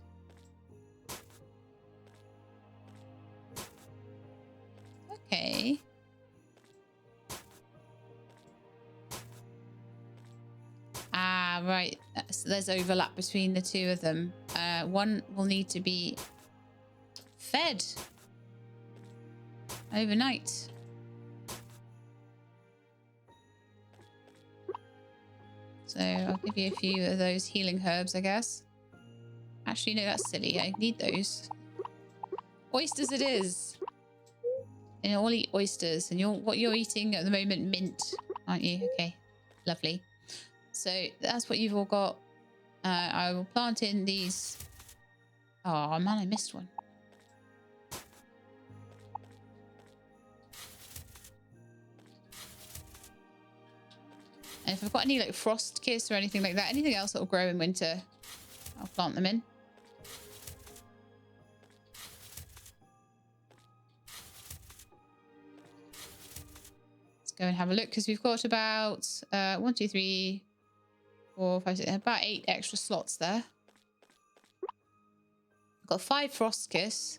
Okay. Ah, right. So there's overlap between the two of them. One will need to be fed overnight. So I'll give you a few of those healing herbs, I guess. Actually, no, that's silly. I need those. Oysters it is. And I'll eat oysters. And what you're eating at the moment, mint, aren't you? Okay, lovely. So that's what you've all got. I will plant in these. Oh man, I missed one. And if I've got any like frost kiss or anything like that, anything else that will grow in winter, I'll plant them in. Go and have a look because we've got about 1, 2, 3, 4, 5, 6, about 8 extra slots there. I've got 5 frost kiss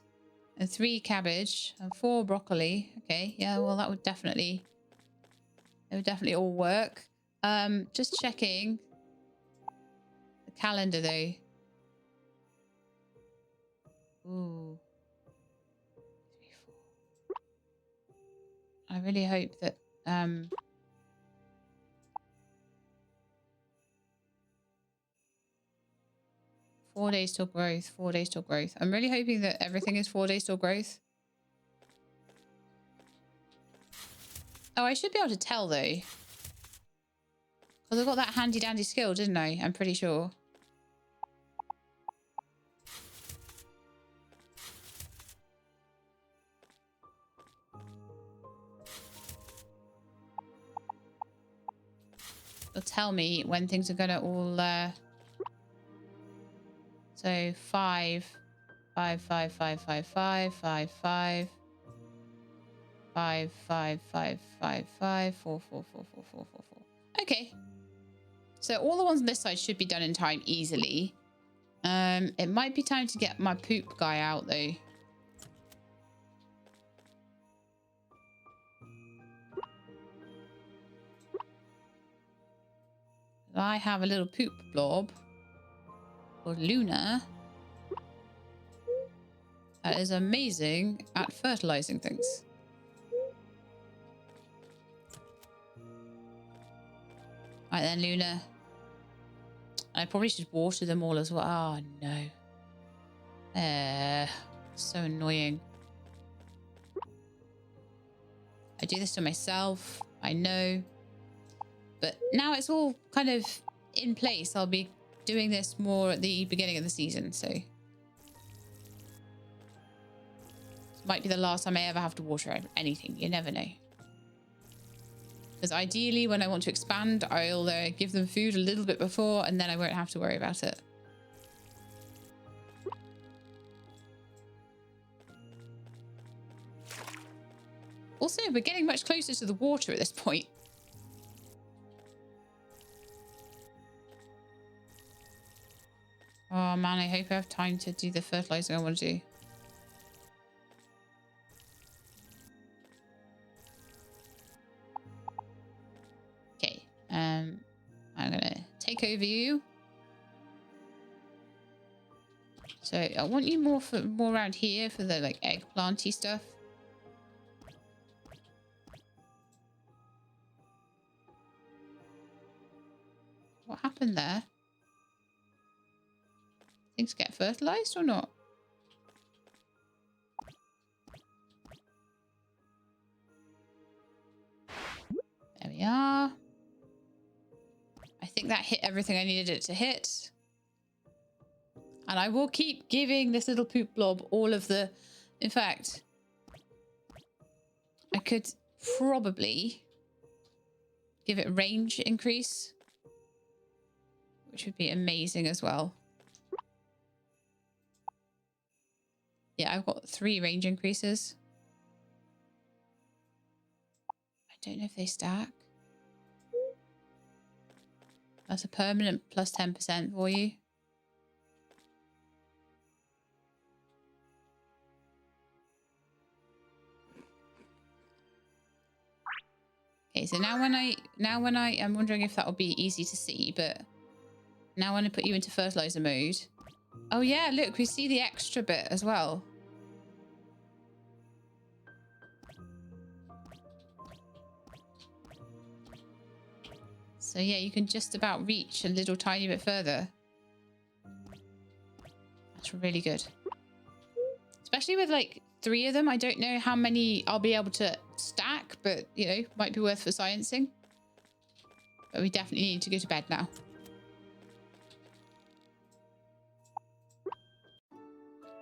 and 3 cabbage and 4 broccoli. Okay, yeah, well that would definitely all work. Just checking the calendar though. Ooh. 3, 4. I really hope that 4 days till growth, 4 days till growth. I'm really hoping that everything is 4 days till growth. Oh, I should be able to tell though. Because I got that handy dandy skill, didn't I? I'm pretty sure. It'll tell me when things are gonna all so 5 5 5 5 5 5 5 5 5 5 5 5 5 4 4 4 4 4 4 4. Okay. So all the ones on this side should be done in time easily. It might be time to get my poop guy out though. I have a little poop blob called Luna that is amazing at fertilizing things. Right then, Luna. I probably should water them all as well. Oh no. So annoying. I do this to myself, I know. But now it's all kind of in place. I'll be doing this more at the beginning of the season, so. This might be the last time I ever have to water anything. You never know. Because ideally, when I want to expand, I'll give them food a little bit before, and then I won't have to worry about it. Also, we're getting much closer to the water at this point. Oh man, I hope I have time to do the fertilizing I want to do. Okay, I'm gonna take over you So I want you more around here for the like eggplanty stuff. What happened there? Things get fertilized or not? There we are. I think that hit everything I needed it to hit. And I will keep giving this little poop blob all of the... In fact, I could probably give it range increase, which would be amazing as well. Yeah, I've got 3 range increases. I don't know if they stack. That's a permanent plus 10% for you. Okay, so now when I'm wondering if that will be easy to see, but now when I put you into fertilizer mode. Oh yeah, look, we see the extra bit as well. So yeah, you can just about reach a little tiny bit further. That's really good. Especially with like 3 of them. I don't know how many I'll be able to stack, but you know, might be worth for sciencing. But we definitely need to go to bed now.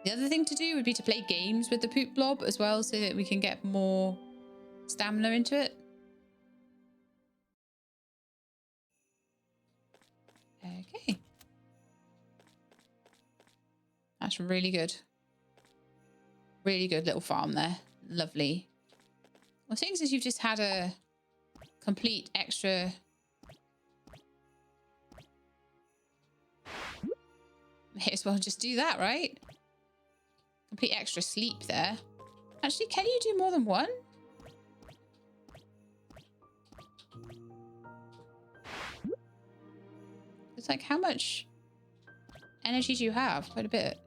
The other thing to do would be to play games with the poop blob as well, so that we can get more stamina into it. Okay. That's really good. Really good little farm there. Lovely. Well, things is you've just had a complete extra... May as well just do that, right? Complete extra sleep there. Actually, can you do more than one? It's like, how much energy do you have? Quite a bit.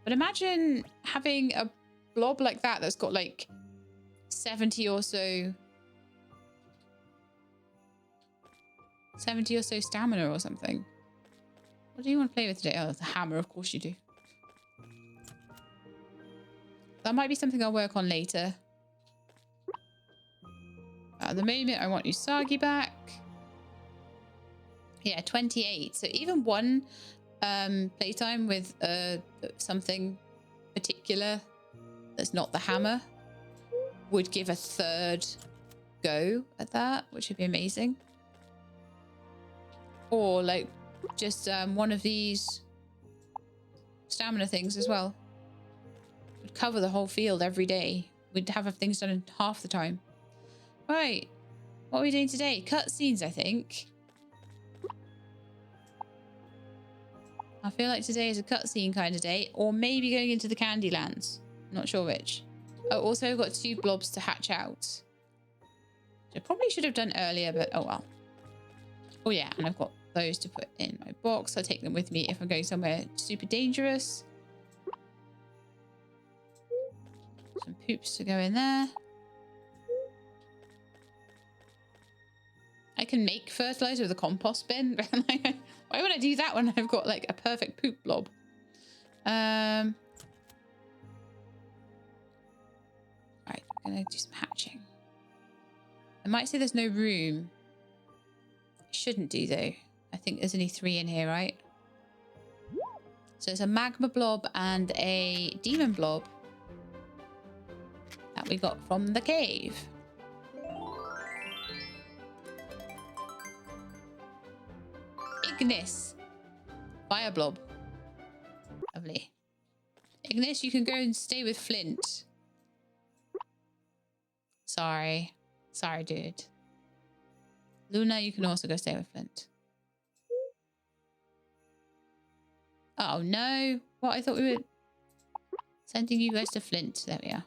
But imagine having a blob like that that's got like 70 or so stamina or something. What do you want to play with today? Oh, the hammer, of course you do. That might be something I'll work on later. At the moment, I want Usagi back. Yeah, 28. So even one playtime with something particular that's not the hammer would give a 3rd go at that, which would be amazing. Or like just one of these stamina things as well. Would cover the whole field every day. We'd have things done in half the time. Right, what are we doing today? Cutscenes, I think. I feel like today is a cutscene kind of day, or maybe going into the Candylands. Not sure which. Oh, also I've got 2 blobs to hatch out. Which I probably should have done earlier, but oh well. Oh yeah, and I've got those to put in my box. I'll take them with me if I'm going somewhere super dangerous. Some poops to go in there. I can make fertilizer with a compost bin. Why would I do that when I've got like a perfect poop blob? Right, I'm gonna do some hatching. I might say there's no room. Shouldn't do though. I think there's only 3 in here, right? So it's a magma blob and a demon blob that we got from the cave. Ignis. Fire blob. Lovely. Ignis, you can go and stay with Flint. Sorry. Sorry, dude. Luna, you can also go stay with Flint. Oh, no. What? I thought we were sending you guys to Flint. There we are.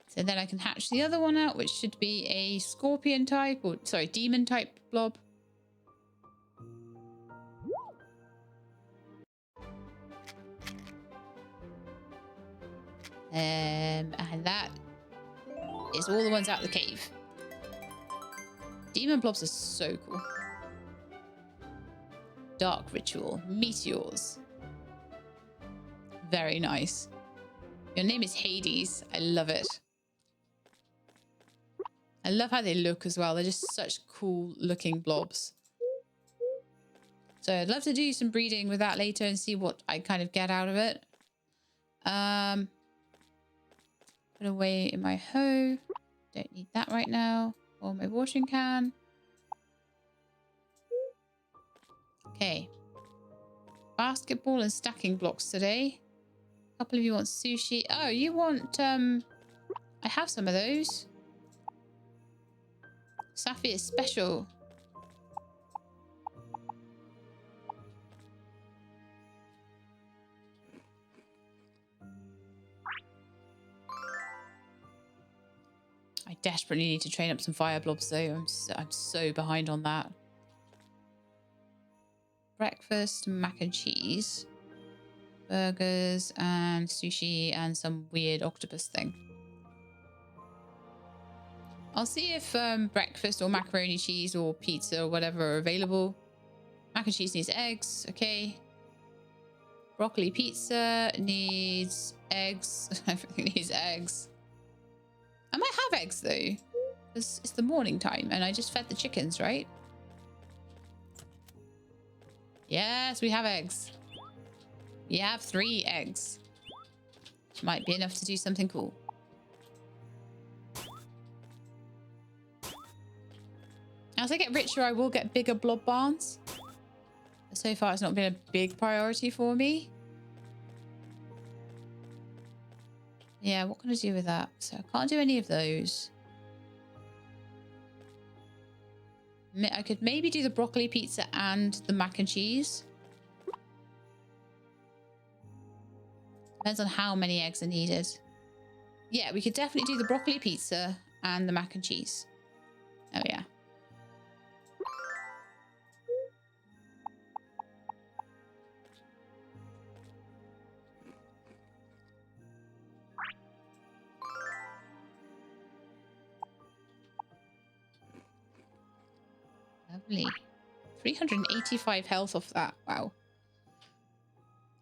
So then I can hatch the other one out, which should be a scorpion type, or sorry, demon type blob. And that is all the ones out of the cave. Demon blobs are so cool. Dark ritual. Meteors. Very nice. Your name is Hades. I love it. I love how they look as well. They're just such cool looking blobs. So I'd love to do some breeding with that later and see what I kind of get out of it. Put away in my hoe. Don't need that right now. Or my watering can. Okay. Basketball and stacking blocks today. A couple of you want sushi. Oh, you want, I have some of those. Safi is special. I desperately need to train up some fire blobs though. I'm so behind on that. Breakfast, mac and cheese. Burgers and sushi and some weird octopus thing. I'll see if breakfast or macaroni cheese or pizza or whatever are available. Mac and cheese needs eggs. Okay. Broccoli pizza needs eggs. Everything needs eggs. I might have eggs though. It's the morning time and I just fed the chickens, right? Yes, we have eggs. We have 3 eggs. Which might be enough to do something cool. As I get richer, I will get bigger blob barns. But so far, it's not been a big priority for me. Yeah, what can I do with that? So I can't do any of those. I could maybe do the broccoli pizza and the mac and cheese. Depends on how many eggs are needed. Yeah, we could definitely do the broccoli pizza and the mac and cheese. Oh, yeah. Lovely. 385 health off that. Wow.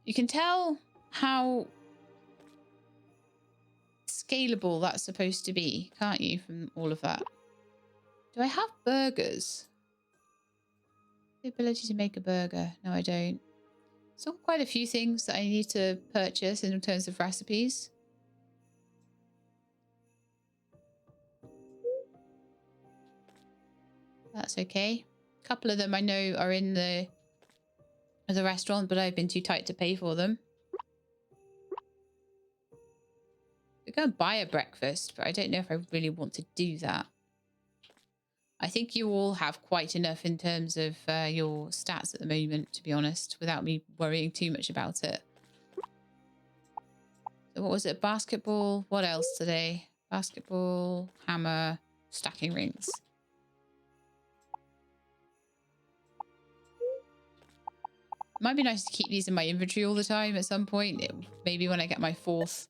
You can tell how scalable that's supposed to be, can't you, from all of that? Do I have burgers? The ability to make a burger. No, I don't. Still quite a few things that I need to purchase in terms of recipes. That's okay. A couple of them I know are in the restaurant, but I've been too tight to pay for them. We're going to buy a breakfast, but I don't know if I really want to do that. I think you all have quite enough in terms of your stats at the moment, to be honest, without me worrying too much about it. So what was it? Basketball. What else today? Basketball, hammer, stacking rings. It might be nice to keep these in my inventory all the time at some point. Maybe when I get my 4th.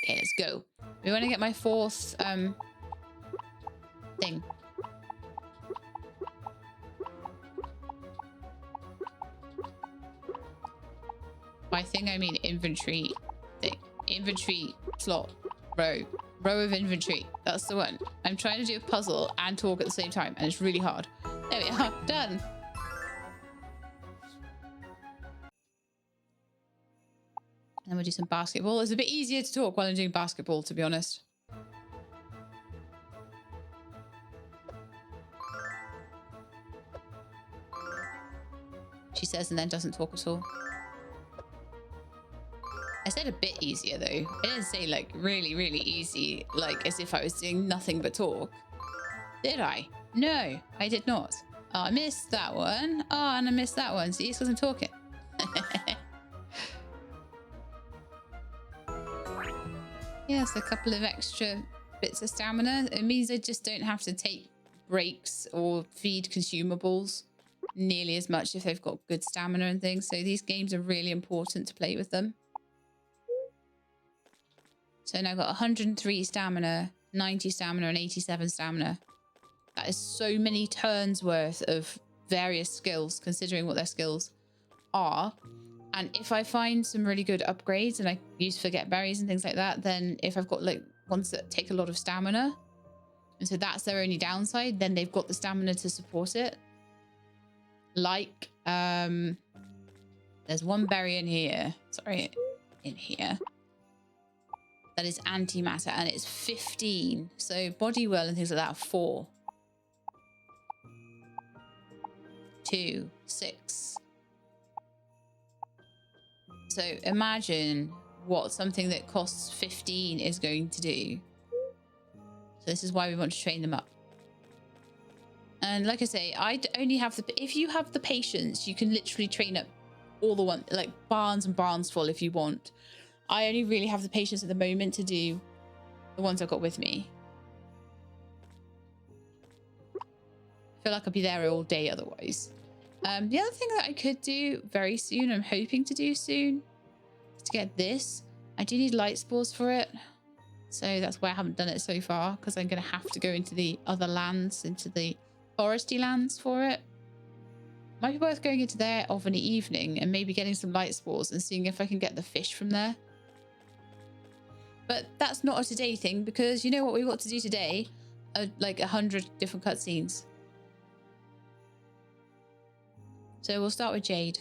Okay, let's go. Maybe when I get my 4th thing. By thing, I mean inventory thing. Inventory slot. Row. Row of inventory. That's the one. I'm trying to do a puzzle and talk at the same time, and it's really hard. There we are. Done. And then we'll do some basketball. It's a bit easier to talk while I'm doing basketball, to be honest. She says and then doesn't talk at all. I said a bit easier though. I didn't say like really, really easy, like as if I was doing nothing but talk. Did I? No, I did not. Oh, I missed that one. Oh, and I missed that one. See, it's because I'm talking. Yes, a couple of extra bits of stamina. It means I just don't have to take breaks or feed consumables nearly as much if they've got good stamina and things. So these games are really important to play with them. So now I've got 103 stamina, 90 stamina, and 87 stamina. That is so many turns worth of various skills, considering what their skills are. And if I find some really good upgrades and I use forget berries and things like that, then if I've got like ones that take a lot of stamina, and so that's their only downside, then they've got the stamina to support it. Like, there's one berry in here. Sorry, in here. That is antimatter, and it's 15. So body well and things like that are 4. 2, 6. So imagine what something that costs 15 is going to do. So this is why we want to train them up. And like I say, I only have the... If you have the patience, you can literally train up all the ones, like barns and barns full if you want. I only really have the patience at the moment to do the ones I've got with me. I feel like I'll be there all day otherwise. The other thing that I could do very soon, I'm hoping to do soon, is to get this. I do need light spores for it. So that's why I haven't done it so far, because I'm going to have to go into the other lands, into the foresty lands for it. Might be worth going into there of an evening and maybe getting some light spores and seeing if I can get the fish from there. But that's not a today thing, because you know what we've got to do today? Like 100 different cutscenes. So we'll start with Jade.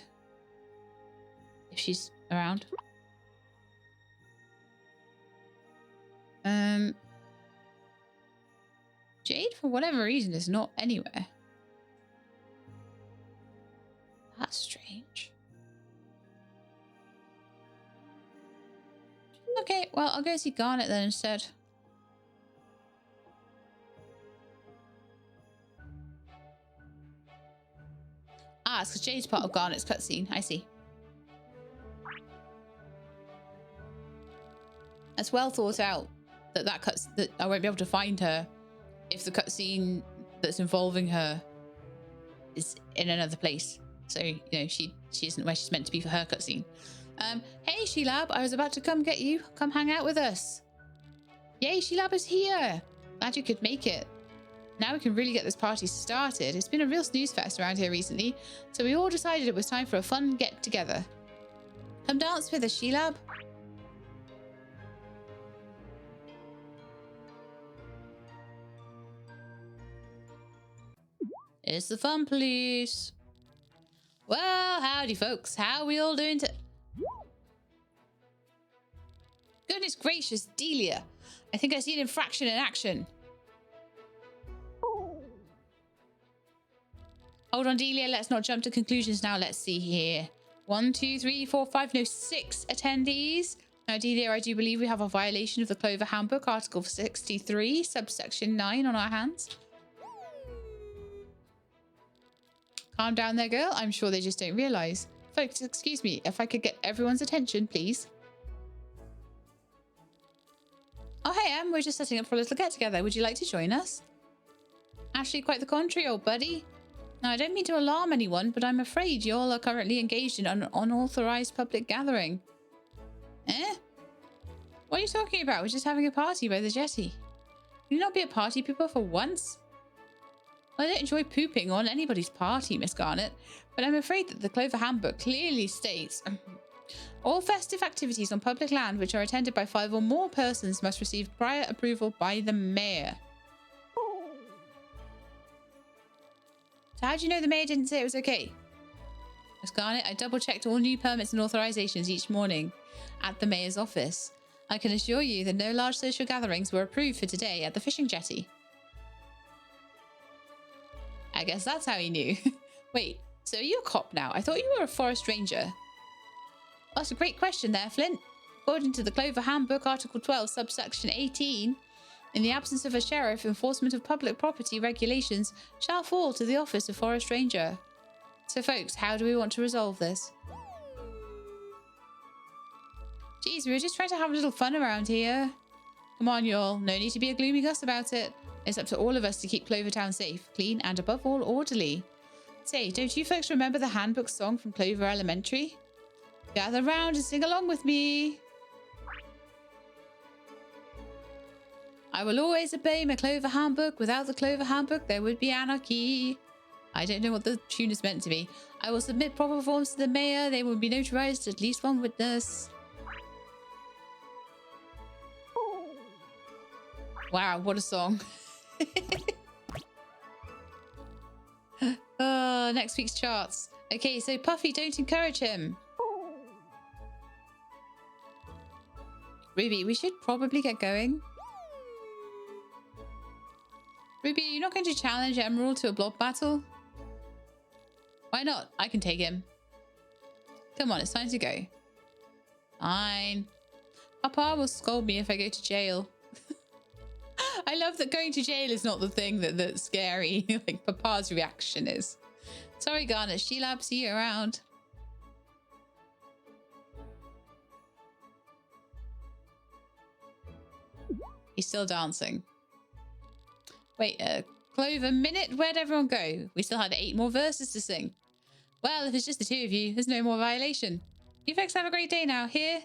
If she's around. Jade, for whatever reason, is not anywhere. That's strange. Okay, well, I'll go see Garnet then instead. Ah, it's because Jade's part of Garnet's cutscene. I see. That's well thought out. That I won't be able to find her if the cutscene that's involving her is in another place. So, you know, she isn't where she's meant to be for her cutscene. Hey, Sheelab, I was about to come get you. Come hang out with us. Yay, Sheelab is here. Glad you could make it. Now we can really get this party started. It's been a real snooze fest around here recently, so we all decided it was time for a fun get-together. Come dance with us, Sheelab. It's the fun police. Well, howdy, folks. How are we all doing Goodness gracious, Delia. I think I see an infraction in action. Hold on, Delia. Let's not jump to conclusions now. Let's see here. 1, 2, 3, 4, 5. No, 6 attendees. Now, Delia, I do believe we have a violation of the Clover Handbook, Article 63, subsection 9 on our hands. Calm down there, girl. I'm sure they just don't realise. Folks, excuse me. If I could get everyone's attention, please. Oh, hey, Em. We're just setting up for a little get-together. Would you like to join us? Actually, quite the contrary, old buddy. Now, I don't mean to alarm anyone, but I'm afraid you all are currently engaged in an unauthorized public gathering. Eh? What are you talking about? We're just having a party by the jetty. Can you not be a party pooper for once? Well, I don't enjoy pooping on anybody's party, Miss Garnet, but I'm afraid that the Clover Handbook clearly states all festive activities on public land which are attended by 5 or more persons must receive prior approval by the mayor. So how do you know the mayor didn't say it was okay? Miss Garnet, I double-checked all new permits and authorizations each morning at the mayor's office. I can assure you that no large social gatherings were approved for today at the fishing jetty. I guess that's how he knew. Wait, so are you a cop now? I thought you were a forest ranger. Well, that's a great question there, Flint. According to the Clover Handbook, Article 12, subsection 18, in the absence of a sheriff, enforcement of public property regulations shall fall to the office of forest ranger. So, folks, how do we want to resolve this? Geez, we were just trying to have a little fun around here. Come on, y'all. No need to be a gloomy Gus about it. It's up to all of us to keep Clover Town safe, clean, and above all, orderly. Say, don't you folks remember the handbook song from Clover Elementary? Gather round and sing along with me. I will always obey my Clover handbook. Without the Clover handbook, there would be anarchy. I don't know what the tune is meant to be. I will submit proper forms to the mayor. They will be notarized, at least one witness. Wow, what a song. Next week's charts. Okay, so Puffy, don't encourage him. Ruby, we should probably get going. Ruby, you're not going to challenge Emerald to a blob battle? Why not? I can take him. Come on, it's time to go. Fine. Papa will scold me if I go to jail. I love that going to jail is not the thing that's scary. Like Papa's reaction is. Sorry, Garnet. She-Lab, see you around. He's still dancing. Wait, Clover minute? Where'd everyone go? We still had 8 more verses to sing. Well, if it's just the 2 of you, there's no more violation. You folks have a great day now. Here.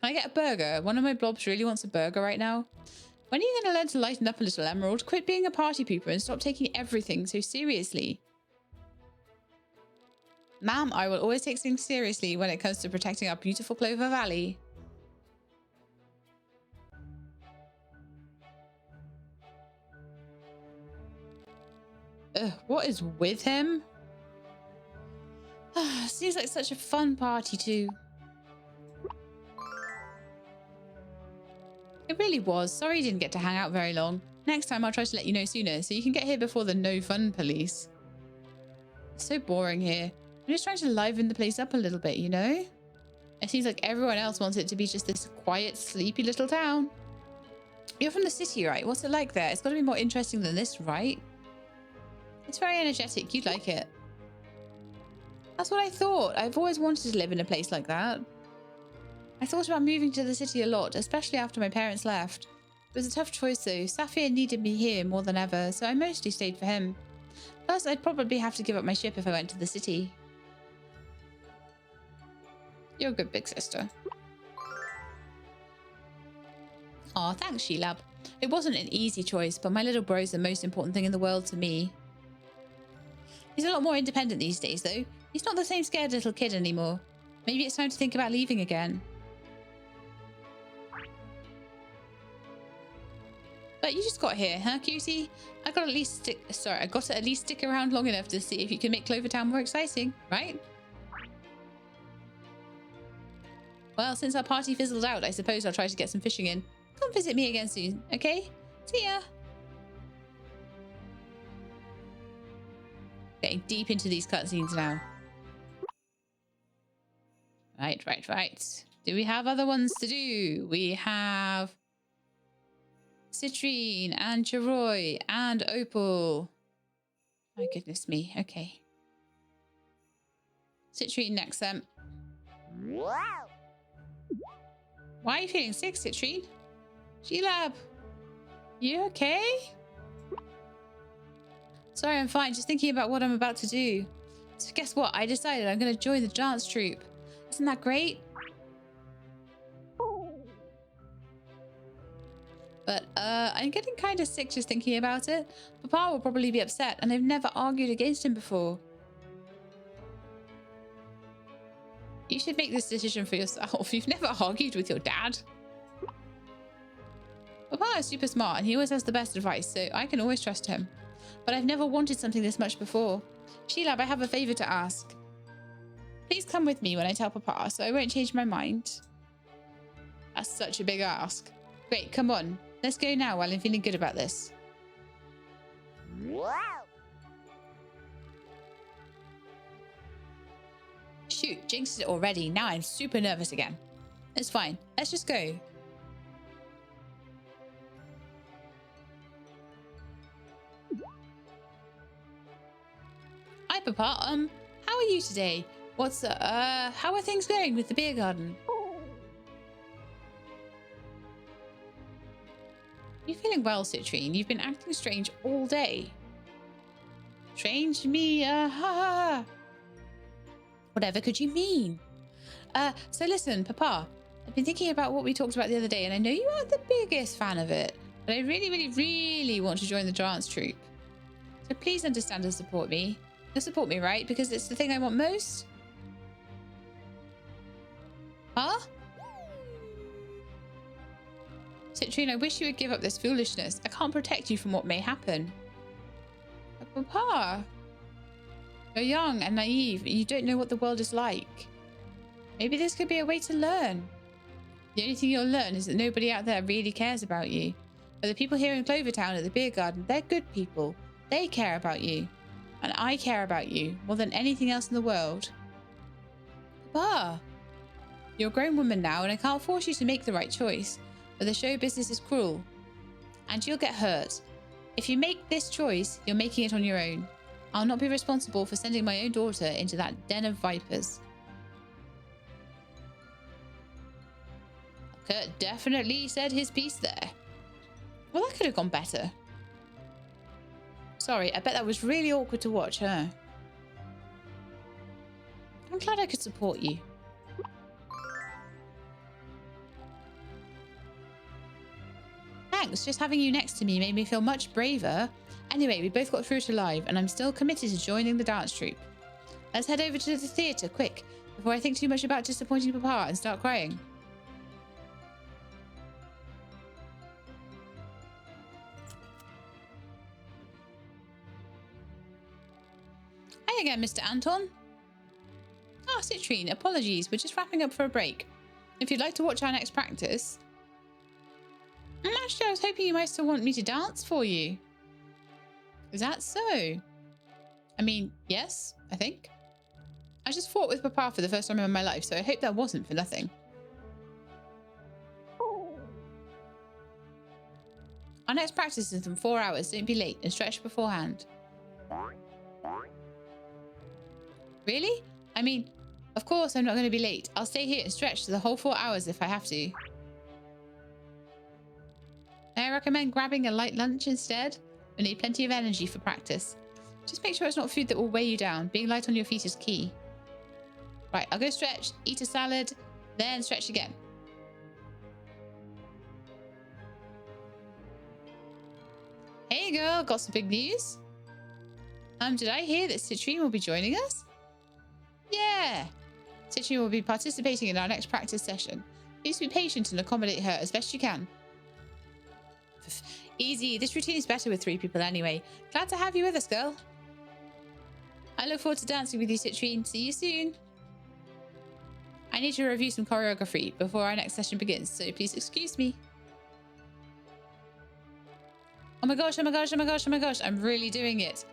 Can I get a burger? One of my blobs really wants a burger right now. When are you going to learn to lighten up a little, Emerald? Quit being a party pooper and stop taking everything so seriously. Ma'am, I will always take things seriously when it comes to protecting our beautiful Clover Valley. What is with him? Seems like such a fun party too. It really was. Sorry you didn't get to hang out very long. Next time I'll try to let you know sooner so you can get here before the no fun police. It's so boring here. I'm just trying to liven the place up a little bit, you know? It seems like everyone else wants it to be just this quiet, sleepy little town. You're from the city, right? What's it like there? It's got to be more interesting than this, right? It's very energetic. You'd like it. That's what I thought. I've always wanted to live in a place like that. I thought about moving to the city a lot, especially after my parents left. It was a tough choice though. Saphir needed me here more than ever, so I mostly stayed for him. Plus, I'd probably have to give up my ship if I went to the city. You're a good big sister. Aw, thanks, She-Lab. It wasn't an easy choice, but my little bro's the most important thing in the world to me. He's a lot more independent these days, though. He's not the same scared little kid anymore. Maybe it's time to think about leaving again. But you just got here, huh, cutie? I got to at least stick around long enough to see if you can make Clover Town more exciting, right? Well, since our party fizzled out, I suppose I'll try to get some fishing in. Come visit me again soon, okay? See ya! Getting deep into these cutscenes now. Right. Do we have other ones to do? We have Citrine and Chiroy and Opal. My goodness me. Okay. Citrine next then. Why are you feeling sick, Citrine? She-Lab, you okay? Sorry, I'm fine. Just thinking about what I'm about to do. So guess what? I decided I'm going to join the dance troupe. Isn't that great? But I'm getting kind of sick just thinking about it. Papa will probably be upset, and I've never argued against him before. You should make this decision for yourself. You've never argued with your dad. Papa is super smart, and he always has the best advice, so I can always trust him. But I've never wanted something this much before. She-Lab, I have a favor to ask. Please come with me when I tell Papa, so I won't change my mind. That's such a big ask. Great, come on. Let's go now while I'm feeling good about this. Shoot, jinxed it already. Now I'm super nervous again. It's fine. Let's just go. Hi, Papa. How are you today? How are things going with the beer garden? You feeling well, Citrine? You've been acting strange all day. Strange to me? Whatever could you mean? So listen, Papa. I've been thinking about what we talked about the other day, and I know you aren't the biggest fan of it, but I really, really, really want to join the dance troupe. So please understand and support me. You'll support me, right? Because it's the thing I want most? Huh? Citrine, I wish you would give up this foolishness. I can't protect you from what may happen. But Papa, you're young and naive, and you don't know what the world is like. Maybe this could be a way to learn. The only thing you'll learn is that nobody out there really cares about you. But the people here in Clover Town at the beer garden, they're good people. They care about you. And I care about you more than anything else in the world. Papa, you're a grown woman now, and I can't force you to make the right choice. But the show business is cruel. And you'll get hurt. If you make this choice, you're making it on your own. I'll not be responsible for sending my own daughter into that den of vipers. Kurt definitely said his piece there. Well, that could have gone better. Sorry, I bet that was really awkward to watch, huh? I'm glad I could support you. Thanks, just having you next to me made me feel much braver. Anyway, we both got through it alive, and I'm still committed to joining the dance troupe. Let's head over to the theatre, quick, before I think too much about disappointing Papa and start crying. Hi again, Mr. Anton. Ah, Citrine, apologies, we're just wrapping up for a break. If you'd like to watch our next practice... Actually, I was hoping you might still want me to dance for you. Is that so? I mean, yes, I think. I just fought with Papa for the first time in my life, so I hope that wasn't for nothing. Our next practice is in 4 hours. Don't be late and stretch beforehand. Really? I mean, of course I'm not going to be late. I'll stay here and stretch the whole 4 hours if I have to. I recommend grabbing a light lunch instead. We need plenty of energy for practice. Just make sure it's not food that will weigh you down. Being light on your feet is key. Right, I'll go stretch, eat a salad, then stretch again. Hey girl, got some big news? Did I hear that Citrine will be joining us? Yeah! Citrine will be participating in our next practice session. Please be patient and accommodate her as best you can. Easy, this routine is better with 3 people anyway. Glad to have you with us, girl. I look forward to dancing with you, Citrine. See you soon. I need to review some choreography before our next session begins, so please excuse me. Oh my gosh, oh my gosh, oh my gosh, oh my gosh. I'm really doing it.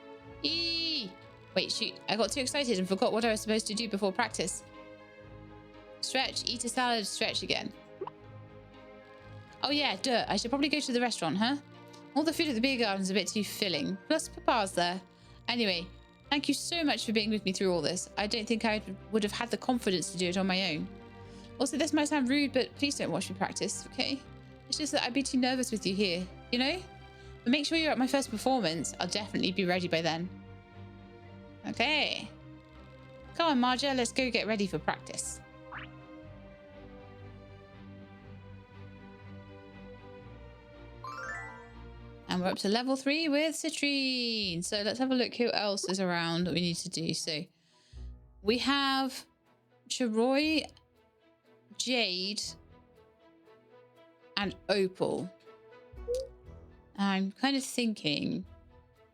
Eee! Wait, shoot. I got too excited and forgot what I was supposed to do before practice. Stretch, eat a salad, stretch again. Oh yeah, duh. I should probably go to the restaurant, huh? All the food at the beer garden's a bit too filling. Plus Papa's there. Anyway, thank you so much for being with me through all this. I don't think I would have had the confidence to do it on my own. Also, this might sound rude, but please don't watch me practice, okay? It's just that I'd be too nervous with you here, you know? But make sure you're at my first performance. I'll definitely be ready by then. Okay. Come on, Marja, let's go get ready for practice. And we're up to level 3 with Citrine. So let's have a look who else is around that we need to do. So we have Chiroy, Jade, and Opal. I'm kind of thinking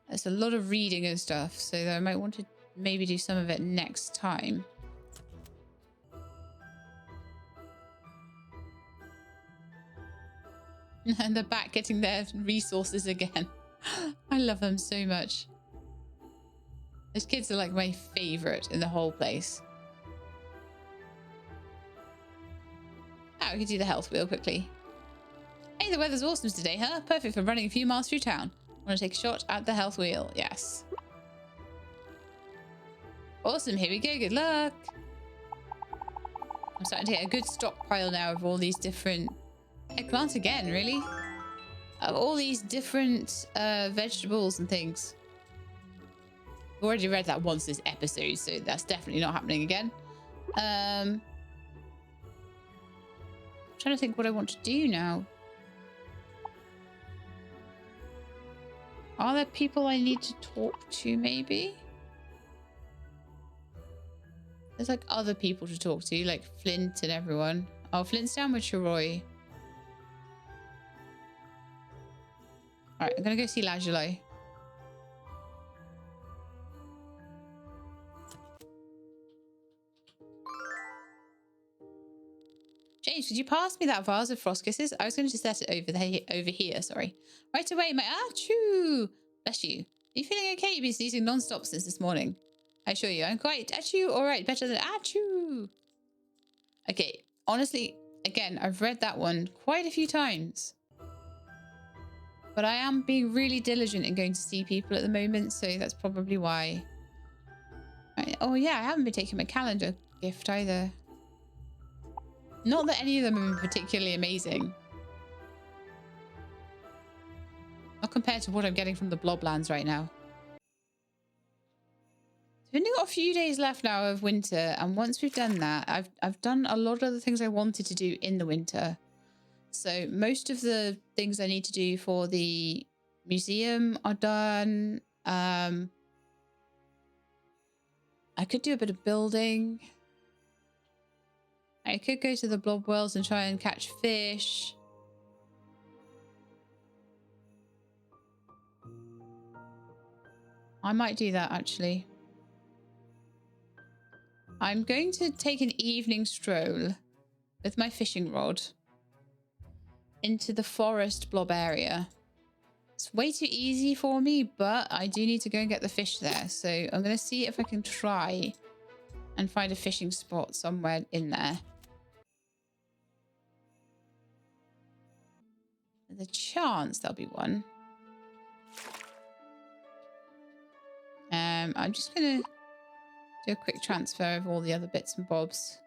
there's a lot of reading and stuff, so I might want to maybe do some of it next time. And they're back getting their resources again. I love them so much. Those kids are like my favorite in the whole place. Oh, we can do the health wheel quickly. Hey, the weather's awesome today, huh? Perfect for running a few miles through town. Want to take a shot at the health wheel? Yes. Awesome, here we go. Good luck. I'm starting to get a good stockpile now of all these different... Eggplant again, really? Of all these different vegetables and things. I've already read that once this episode, so that's definitely not happening again. trying to think what I want to do now. Are there people I need to talk to, maybe? There's like other people to talk to, like Flint and everyone. Oh, Flint's down with Shiroi. Alright, I'm gonna go see Lajulai. James, could you pass me that vase of frost kisses? I was going to set it over here, sorry. Right away, my achoo! Bless you. Are you feeling okay? You've been sneezing non-stop since this morning. I assure you, I'm quite achoo, alright, better than achoo. Okay, honestly, again, I've read that one quite a few times. But I am being really diligent in going to see people at the moment, so that's probably why. Right. Oh yeah, I haven't been taking my calendar gift either. Not that any of them have been particularly amazing. Not compared to what I'm getting from the Bloblands right now. We've only got a few days left now of winter, and once we've done that, I've done a lot of the things I wanted to do in the winter. So most of the things I need to do for the museum are done. I could do a bit of building. I could go to the blob wells and try and catch fish. I might do that, actually. I'm going to take an evening stroll with my fishing rod into the forest blob area. It's way too easy for me, but I do need to go and get the fish there. So I'm going to see if I can try and find a fishing spot somewhere in there. There's a chance there'll be one. I'm just going to do a quick transfer of all the other bits and bobs.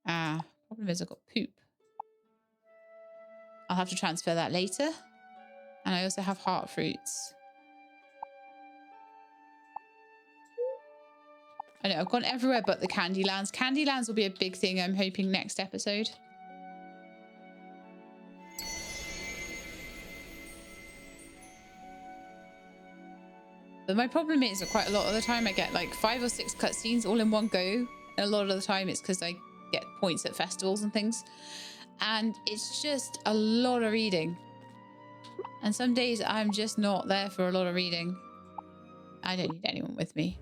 Problem is I've got poop. I'll have to transfer that later. And I also have heart fruits. I know, I've gone everywhere but the Candylands. Candylands will be a big thing, I'm hoping, next episode. But my problem is that quite a lot of the time I get like 5 or 6 cutscenes all in one go. And a lot of the time it's because I get points at festivals and things. And it's just a lot of reading. And some days I'm just not there for a lot of reading. I don't need anyone with me.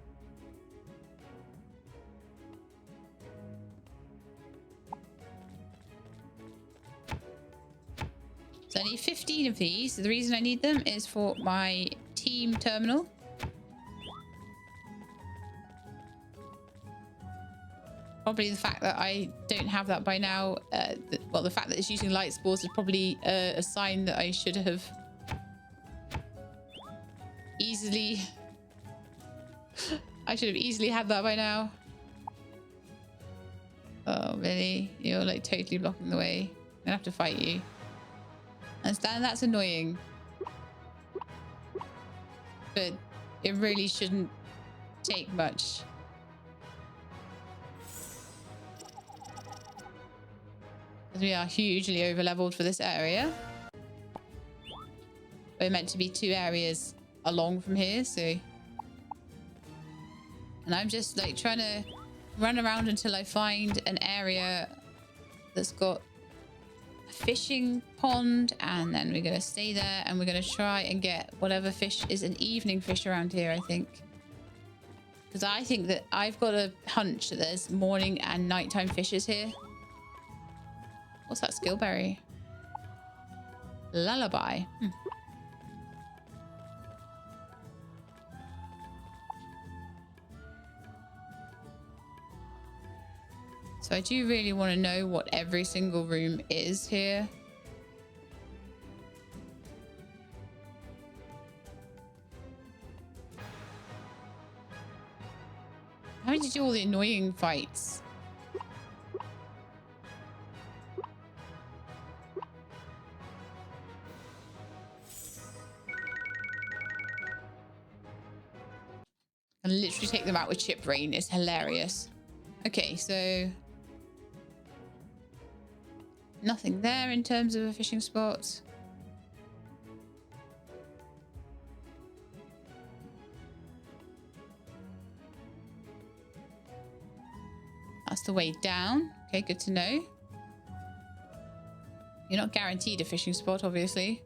So I need 15 of these. The reason I need them is for my team terminal. Probably the fact that I don't have that by now. Well, the fact that it's using light spores is probably a sign that I should have easily... I should have easily had that by now. Oh, really? You're like totally blocking the way. I'm gonna have to fight you. Understand? That's annoying. But it really shouldn't take much. Because we are hugely over-leveled for this area. We're meant to be 2 areas along from here, so... And I'm just like trying to run around until I find an area that's got a fishing pond, and then we're going to stay there and we're going to try and get whatever fish is an evening fish around here, I think. Because I think that I've got a hunch that there's morning and nighttime fishes here. What's that skill berry? Lullaby. So I do really want to know what every single room is here. How did you do all the annoying fights? And literally take them out with chip brain. It's hilarious. Okay, so Nothing there in terms of a fishing spot. That's the way down. Okay, good to know. You're not guaranteed a fishing spot, obviously.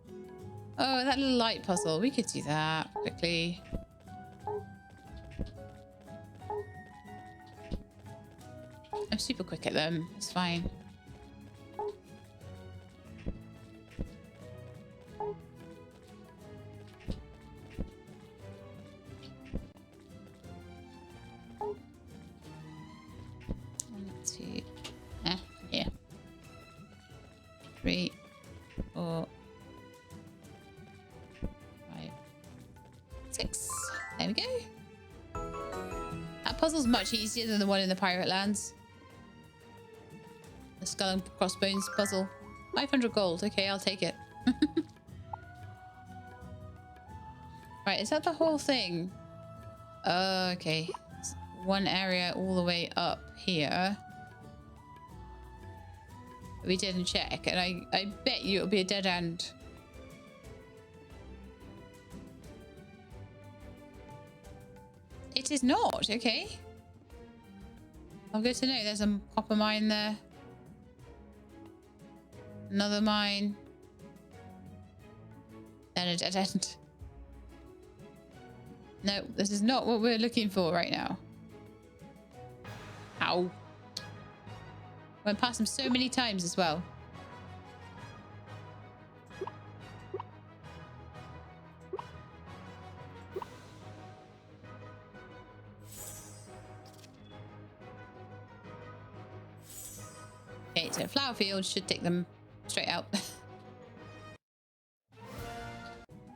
Oh, that little light puzzle. We could do that quickly. I'm super quick at them. It's fine. Yeah. 3, 4, 5, 6. There we go. That puzzle's much easier than the one in the Pirate Lands. The skull and crossbones puzzle. 500 gold. Okay, I'll take it. Right, is that the whole thing? Okay. It's one area all the way up here. We didn't check, and I bet you it'll be a dead end. It is not. Okay. Oh, good to know. There's a copper mine there. Another mine. Then a dead end. No, this is not what we're looking for right now. Ow. Went past them so many times as well. Okay, so flower field should take them straight out.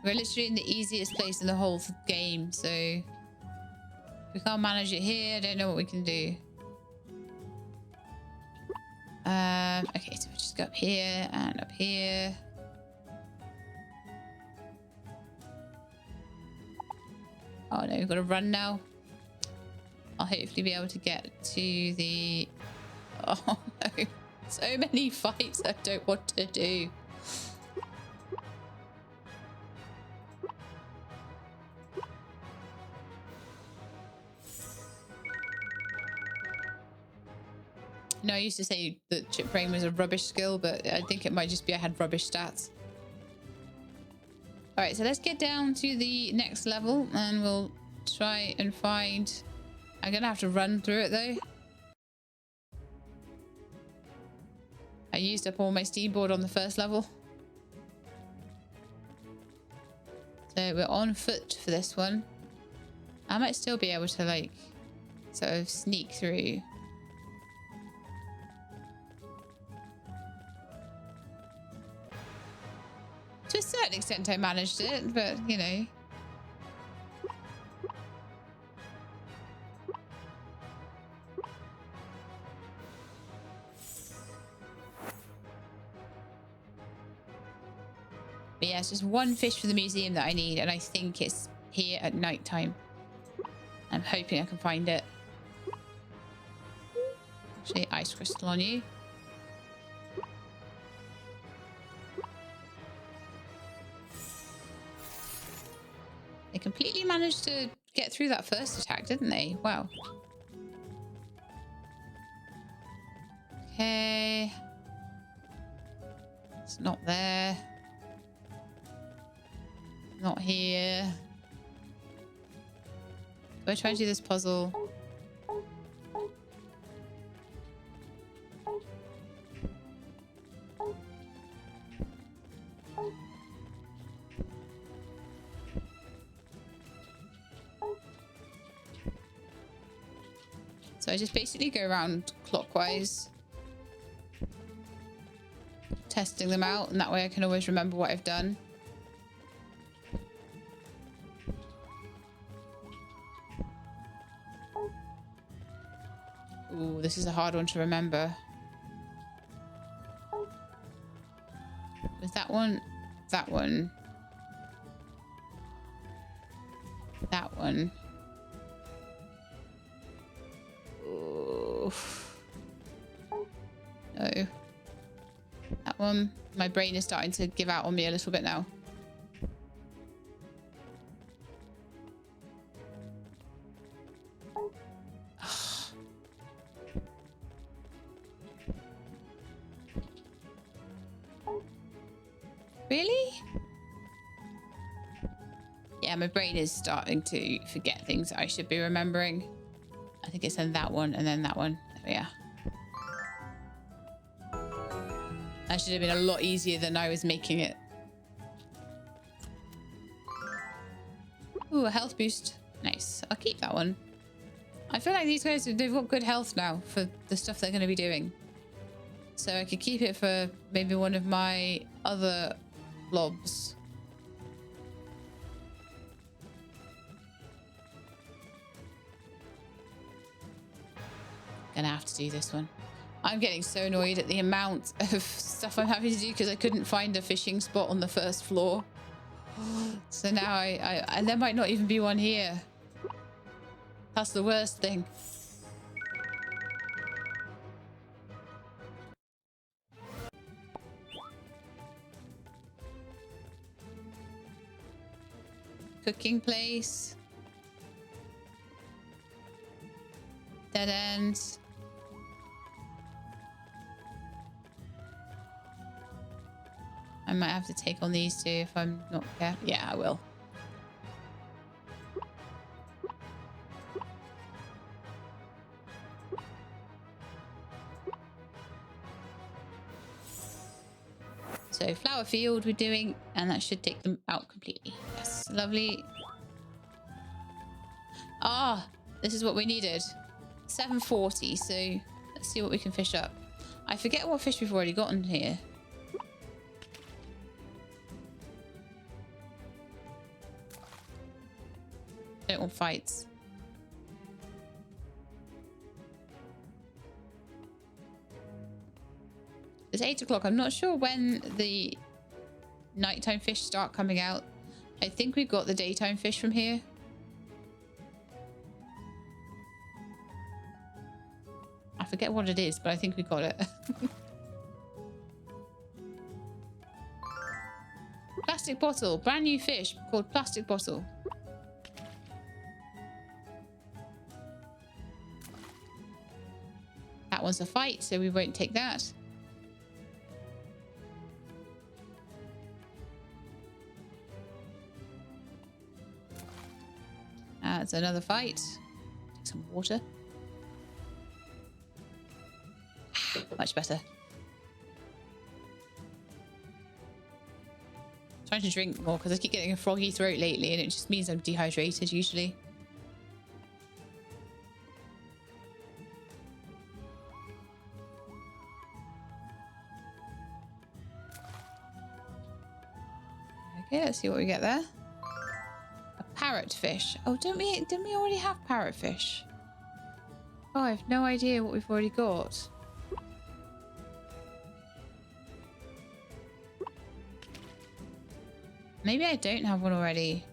We're literally in the easiest place in the whole game, so if we can't manage it here, I don't know what we can do. Okay, so we'll just go up here and up here. Oh no, we've got to run now. I'll hopefully be able to get to the... Oh no, so many fights I don't want to do. No, I used to say that chip brain was a rubbish skill, but I think it might just be I had rubbish stats. All right, so let's get down to the next level and we'll try and find... I'm going to have to run through it though. I used up all my steamboard on the first level. So we're on foot for this one. I might still be able to like sort of sneak through. To a certain extent I managed it, but you know. But yeah, it's just one fish for the museum that I need, and I think it's here at night time. I'm hoping I can find it. Actually, ice crystal on you. They completely managed to get through that first attack, didn't they? Wow. Okay. It's not there. Not here. Do I try to do this puzzle? So I just basically go around clockwise, testing them out, and that way I can always remember what I've done. Ooh, this is a hard one to remember. Was that one? That one. That one. Ooh. No. My brain is starting to give out on me a little bit now. Really? Yeah, my brain is starting to forget things I should be remembering. I think it's in that one and then that one. There we are. That should have been a lot easier than I was making it. Ooh, a health boost. Nice. I'll keep that one. I feel like these guys, they've got good health now for the stuff they're going to be doing. So I could keep it for maybe one of my other blobs. Gonna have to do this one. I'm getting so annoyed at the amount of stuff I'm having to do because I couldn't find a fishing spot on the first floor. So now and there might not even be one here. That's the worst thing. Cooking place. Dead end. I might have to take on these two if I'm not careful. Yeah, I will. So flower field we're doing, and that should take them out completely. Yes, lovely. Ah, this is what we needed. 740, so let's see what we can fish up. I forget what fish we've already gotten here. Don't want fights. It's 8 o'clock. I'm not sure when the nighttime fish start coming out. I think we've got the daytime fish from here. I forget what it is, but I think we got it. Plastic bottle. Brand new fish called plastic bottle. That one's a fight, so we won't take that. It's another fight. Take some water. Much better. Trying to drink more because I keep getting a froggy throat lately, and it just means I'm dehydrated usually. Okay, let's see what we get there. A parrotfish. Oh, didn't we already have parrotfish? Oh, I have no idea what we've already got. Maybe I don't have one already.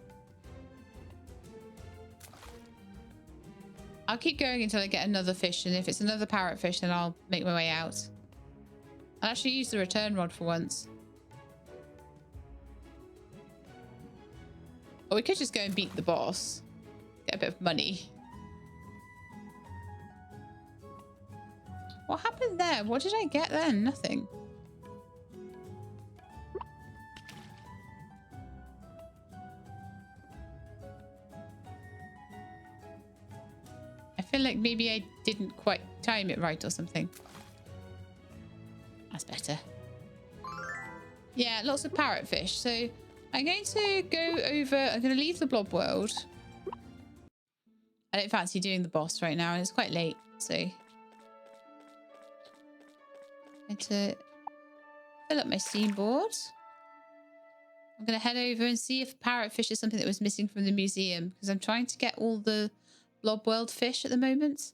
I'll keep going until I get another fish, and if it's another parrotfish, then I'll make my way out. I'll actually use the return rod for once. Or we could just go and beat the boss. Get a bit of money. What happened there? What did I get then? Nothing. I feel like maybe I didn't quite time it right or something. That's better. Yeah, lots of parrotfish. So I'm going to go over... I'm going to leave the blob world. I don't fancy doing the boss right now, and it's quite late, so... I'm going to fill up my scene board. I'm going to head over and see if parrotfish is something that was missing from the museum, because I'm trying to get all the blob world fish at the moment.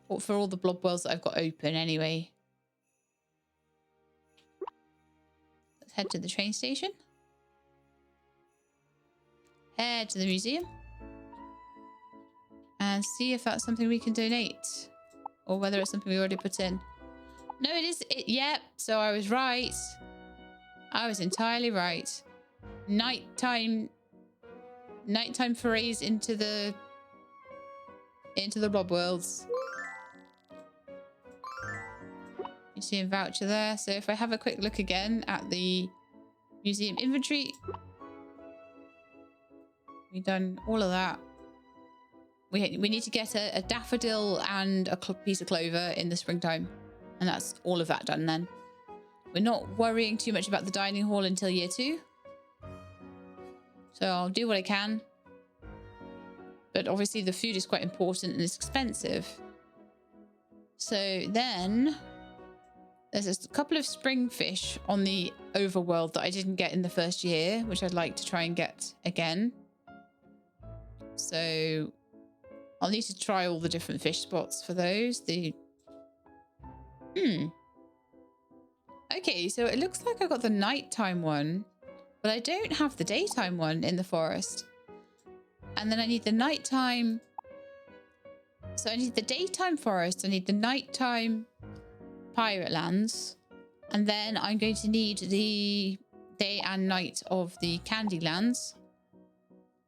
Or for all the blob worlds that I've got open anyway. Let's head to the train station. Head to the museum. And see if that's something we can donate. Or whether it's something we already put in. No, it is. Yep. So I was right. I was entirely right. Nighttime forays into the blob worlds. Museum voucher there. So if I have a quick look again at the museum inventory, we've done all of that. We need to get a daffodil and a piece of clover in the springtime, and that's all of that done then. We're not worrying too much about the dining hall until year 2. So I'll do what I can. But obviously the food is quite important and it's expensive. So then there's a couple of spring fish on the overworld that I didn't get in the first year, which I'd like to try and get again. So I'll need to try all the different fish spots for those. Okay, so it looks like I got the nighttime one, but I don't have the daytime one in the forest. And then I need the nighttime. So I need the daytime forest. I need the nighttime pirate lands. And then I'm going to need the day and night of the candy lands.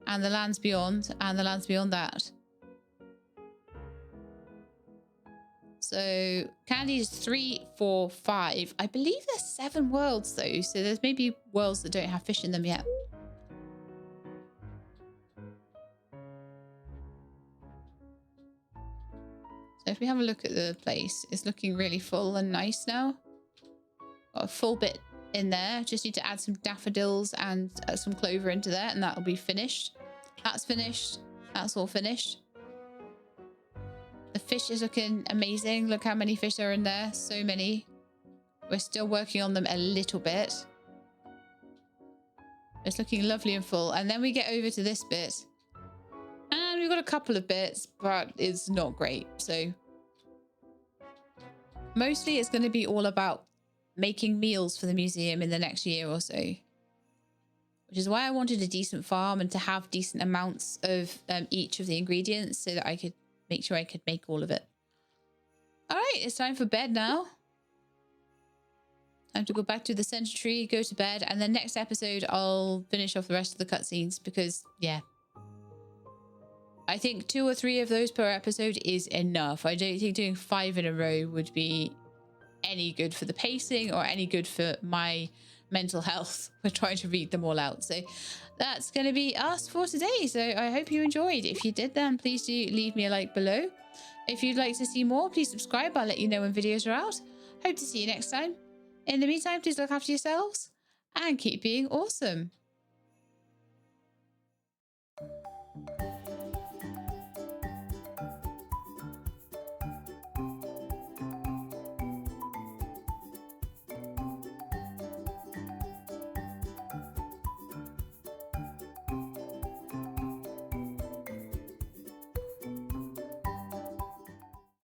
And the lands beyond. And the lands beyond that. So candy is 3, 4, 5. I believe there's 7 worlds though. So there's maybe worlds that don't have fish in them yet. So if we have a look at the place, it's looking really full and nice now. Got a full bit in there. Just need to add some daffodils and some clover into there, and that'll be finished. That's finished. That's all finished. The fish is looking amazing. Look how many fish are in there. So many. We're still working on them a little bit. It's looking lovely and full. And then we get over to this bit. And we've got a couple of bits, but it's not great. So mostly it's going to be all about making meals for the museum in the next year or so. Which is why I wanted a decent farm and to have decent amounts of each of the ingredients so that I could make sure I could make all of it. All right, it's time for bed now. Time to go back to the center tree, go to bed, and then next episode I'll finish off the rest of the cutscenes because, yeah, I think 2 or 3 of those per episode is enough. I don't think doing 5 in a row would be any good for the pacing or any good for my mental health. We're trying to read them all out. So that's going to be us for today. So I hope you enjoyed. If you did, then please do leave me a like below. If you'd like to see more, please subscribe. I'll let you know when videos are out. Hope to see you next time. In the meantime, please look after yourselves and keep being awesome.